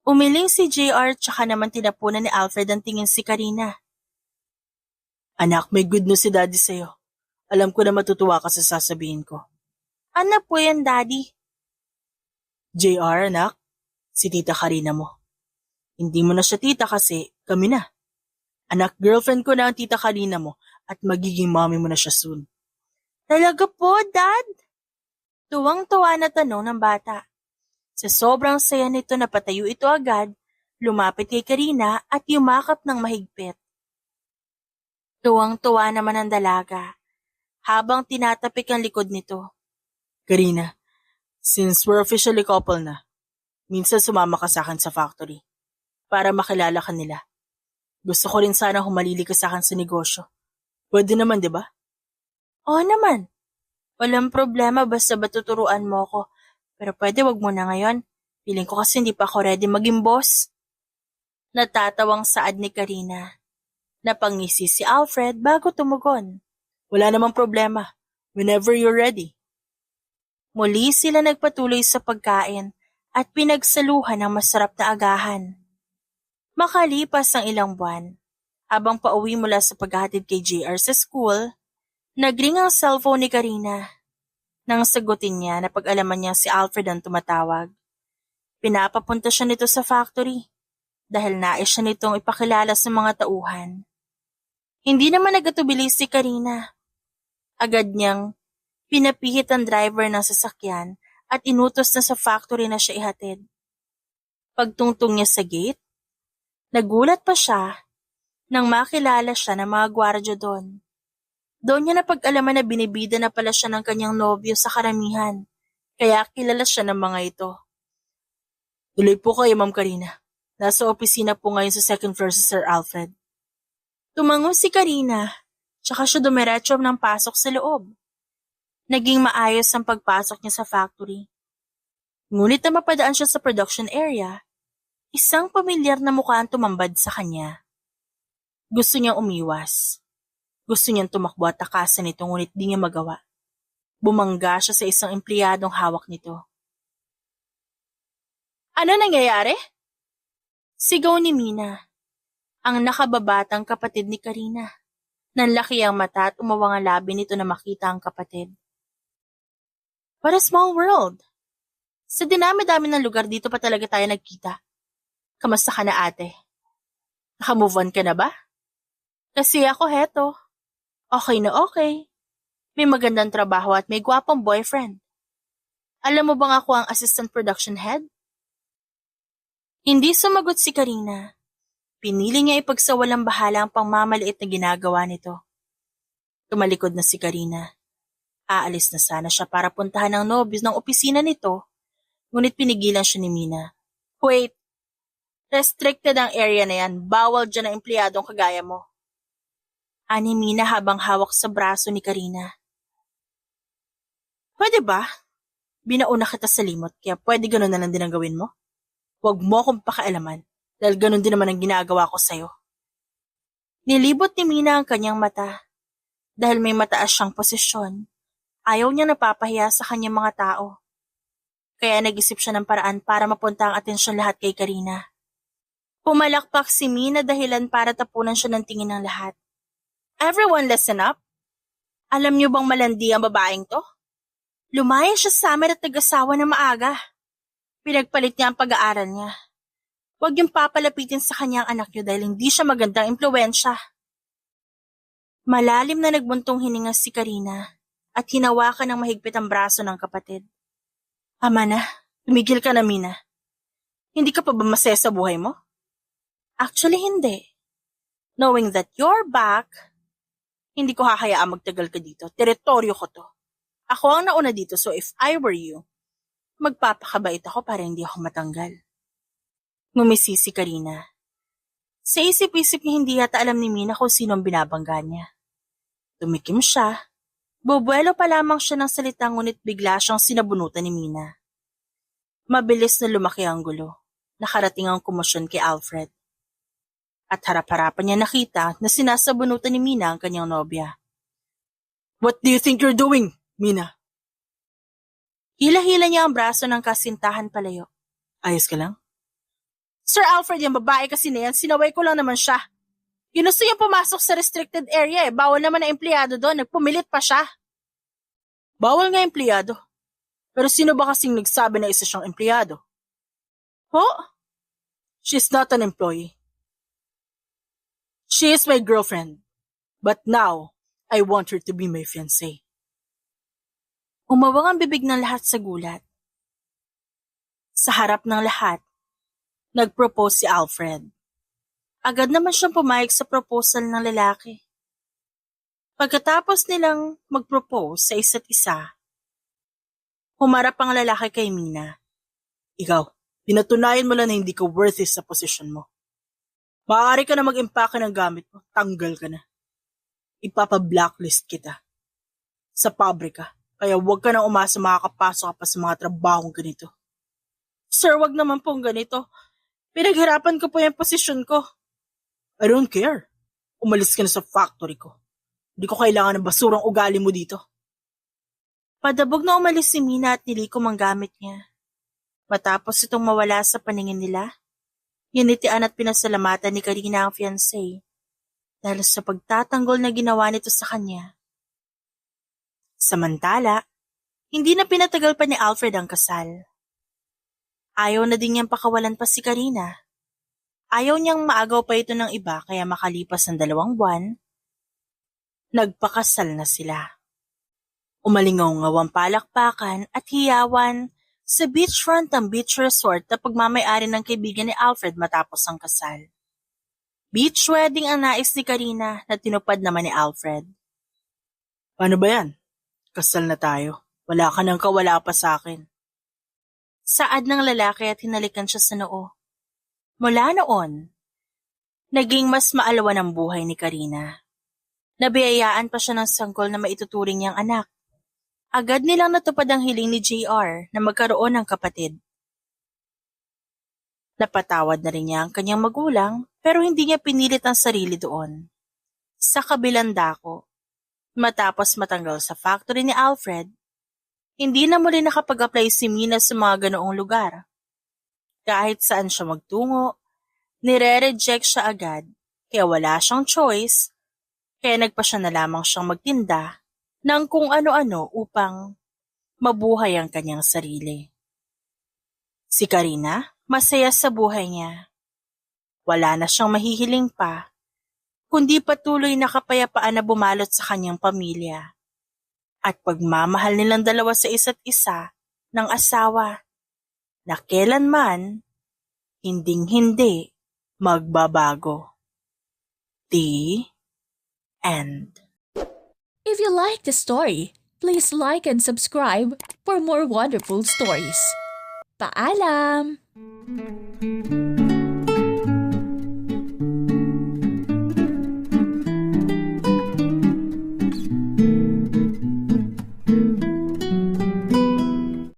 A: Umiling si JR tsaka naman tinapunan ni Alfred ang tingin si Karina.
B: Anak, may good news si Daddy sa'yo. Alam ko na matutuwa ka sa sasabihin ko.
A: Ano po yan, Daddy?
B: JR, anak, si Tita Karina mo. Hindi mo na siya tita kasi kami na. Anak, girlfriend ko na ang Tita Karina mo at magiging mommy mo na siya soon.
A: Talaga po, Dad? Tuwang-tuwa na tanong ng bata. Sa sobrang saya nito napatayo ito agad, lumapit kay Karina at yumakap ng mahigpit. Tuwang-tuwa naman ang dalaga, habang tinatapik ang likod nito.
B: Karina, since we're officially couple na, minsan sumama ka sa akin sa factory para makilala ka nila. Gusto ko rin sana humalili ka sa akin sa negosyo. Pwede naman, di ba?
A: Oo naman. Walang problema basta ba tuturuan mo ko. Pero pwede wag mo na ngayon. Feeling ko kasi hindi pa ako ready maging boss. Natatawang saad ni Karina. Napangisi si Alfred bago tumugon.
B: Wala namang problema. Whenever you're ready.
A: Muli sila nagpatuloy sa pagkain at pinagsaluhan ng masarap na agahan. Makalipas ang ilang buwan, habang pauwi mula sa paghahatid kay JR sa school, nagring ang cellphone ni Karina. Nang sagutin niya na pag-alaman niya si Alfred ang tumatawag. Pinapapunta siya nito sa factory dahil nais siya nitong ipakilala sa mga tauhan. Hindi naman nagatubili si Karina. Agad niyang pinapihit ang driver ng sasakyan at inutos na sa factory na siya ihatid. Pagtungtong niya sa gate, nagulat pa siya nang makilala siya ng mga gwardiya doon. Doon niya napag-alaman na binibida na pala siya ng kanyang nobyo sa karamihan, kaya kilala siya ng mga ito.
B: Tuloy po kayo, Ma'am Karina. Nasa opisina po ngayon sa second floor si Sir Alfred.
A: Tumango si Karina, tsaka siya dumiretso ng pasok sa loob. Naging maayos ang pagpasok niya sa factory. Ngunit na mapadaan siya sa production area, isang pamilyar na mukha ang tumambad sa kanya. Gusto niyang umiwas. Gusto niyang tumakbo at takasan ito ngunit di niya magawa. Bumangga siya sa isang empleyadong hawak nito. Ano nangyayari? Sigaw ni Mina, ang nakababatang kapatid ni Karina. Nanlaki ang mata at umawang ang labi nito na makita ang kapatid. What a small world! Sa dinami-dami ng lugar dito pa talaga tayo nagkita. Kamusta ka na ate? Naka-move on ka na ba? Kasi ako heto. Okay na okay. May magandang trabaho at may gwapong boyfriend. Alam mo bang ako ang assistant production head? Hindi sumagot si Karina. Pinili niya ipagsawalang bahala ang pangmamaliit na ginagawa nito. Tumalikod na si Karina. Aalis na sana siya para puntahan ng nobyo ng opisina nito, ngunit pinigilan siya ni Mina. Wait! Restricted ang area na yan. Bawal dyan ang empleyadong kagaya mo. Ani Mina habang hawak sa braso ni Karina. Pwede ba? Binauna kita sa limot, kaya pwede ganun na lang din ang gawin mo? Huwag mo akong pakialaman, dahil ganun din naman ang ginagawa ko sa'yo. Nilibot ni Mina ang kanyang mata. Dahil may mataas siyang posisyon, ayaw niya napapahiya sa kanyang mga tao. Kaya nag-isip siya ng paraan para mapunta ang atensyon lahat kay Karina. Pumalakpak si Mina dahilan para tapunan siya ng tingin ng lahat. Everyone listen up. Alam niyo bang malandi ang babaeng to? Lumaya siya sa amin at nag-asawa na maaga. Pinagpalit niya ang pag-aaral niya. Huwag yung papalapitin sa kanyang anak niyo dahil hindi siya magandang impluwensya. Malalim na nagbuntong hininga si Karina at hinawakan ng mahigpit ang braso ng kapatid. Ama na, tumigil ka na Mina. Hindi ka pa ba masaya sa buhay mo? Actually hindi. Knowing that you're back, hindi ko hahayaan magtagal ka dito. Teritoryo ko to. Ako ang nauna dito so if I were you, magpapakabait ako para hindi ako matanggal. Ngumisi si Karina. Sa isip-isip niya hindi yata alam ni Mina kung sino ang binabangga niya. Tumikim siya. Bubuelo pa lamang siya ng salita ngunit bigla siyang sinabunutan ni Mina. Mabilis na lumaki ang gulo. Nakarating ang komosyon kay Alfred. At harap-harapan niya nakita na sinasabunutan ni Mina ang kanyang nobya.
B: What do you think you're doing, Mina?
A: Hila-hila niya ang braso ng kasintahan palayo.
B: Ayos ka lang?
A: Sir Alfred, yung babae kasi na yan, sinaway ko lang naman siya. Ginusto niya pumasok sa restricted area bawal naman na empleyado doon, nagpumilit pa siya.
B: Bawal nga empleyado. Pero sino ba kasing nagsabi na isa siyang empleyado?
A: Ho?
B: She's not an employee. She is my girlfriend. But now, I want her to be my fiancé.
A: Umawang ang bibig ng lahat sa gulat. Sa harap ng lahat, nag-propose si Alfred. Agad naman siyang pumayag sa proposal ng lalaki. Pagkatapos nilang mag-propose sa isa't isa, humarap ang lalaki kay Mina.
B: Ikaw, Pinatunayan mo lang na hindi ka worth it sa posisyon mo. Maaari ka na mag-impake ng gamit mo, tanggal ka na. Ipapa-blacklist kita sa pabrika, kaya huwag ka nang umasa makakapasok ka pa sa mga trabahong ganito. Sir, wag naman pong ganito. Pinaghirapan ko po yung posisyon ko. I don't care. Umalis ka na sa factory ko. Hindi ko kailangan ng basurang ugali mo dito.
A: Padabog na umalis si Mina at nilikom ang gamit niya. Matapos itong mawala sa paningin nila, hinitian at pinasalamatan ni Karina ang fiancé dahil sa pagtatanggol na ginawa nito sa kanya. Samantala, hindi na pinatagal pa ni Alfred ang kasal. Ayaw na din niyang pakawalan pa si Karina. Ayaw niyang maagaw pa ito ng iba kaya makalipas ng 2 buwan, nagpakasal na sila. Umalingaw-ngaw ang palakpakan at hiyawan sa beachfront ng beach resort na pagmamay-ari ng kaibigan ni Alfred matapos ang kasal. Beach wedding ang nais ni Karina na tinupad naman ni Alfred.
B: Paano ba yan? Kasal na tayo. Wala ka nang kawala pa sa akin.
A: Saad ng lalaki at hinalikan siya sa noo. Mula noon, naging mas maalawan ang buhay ni Karina. Nabiyayaan pa siya ng sanggol na maituturing niyang anak. Agad nilang natupad ang hiling ni JR na magkaroon ng kapatid. Napatawad na rin niya ang kanyang magulang pero hindi niya pinilit ang sarili doon. Sa kabilang dako, matapos matanggal sa factory ni Alfred, hindi na muli nakapag-apply si Mina sa mga ganoong lugar. Kahit saan siya magtungo, nire-reject siya agad, kaya wala siyang choice, kaya nagpa siya na lamang siyang magtinda ng kung ano-ano upang mabuhay ang kanyang sarili. Si Karina, masaya sa buhay niya. Wala na siyang mahihiling pa, kundi patuloy na kapayapaan na bumalot sa kanyang pamilya. At pagmamahal nilang dalawa sa isa't isa ng asawa na kailanman hinding-hindi magbabago. The end.
C: If you like the story, please like and subscribe for more wonderful stories. Paalam!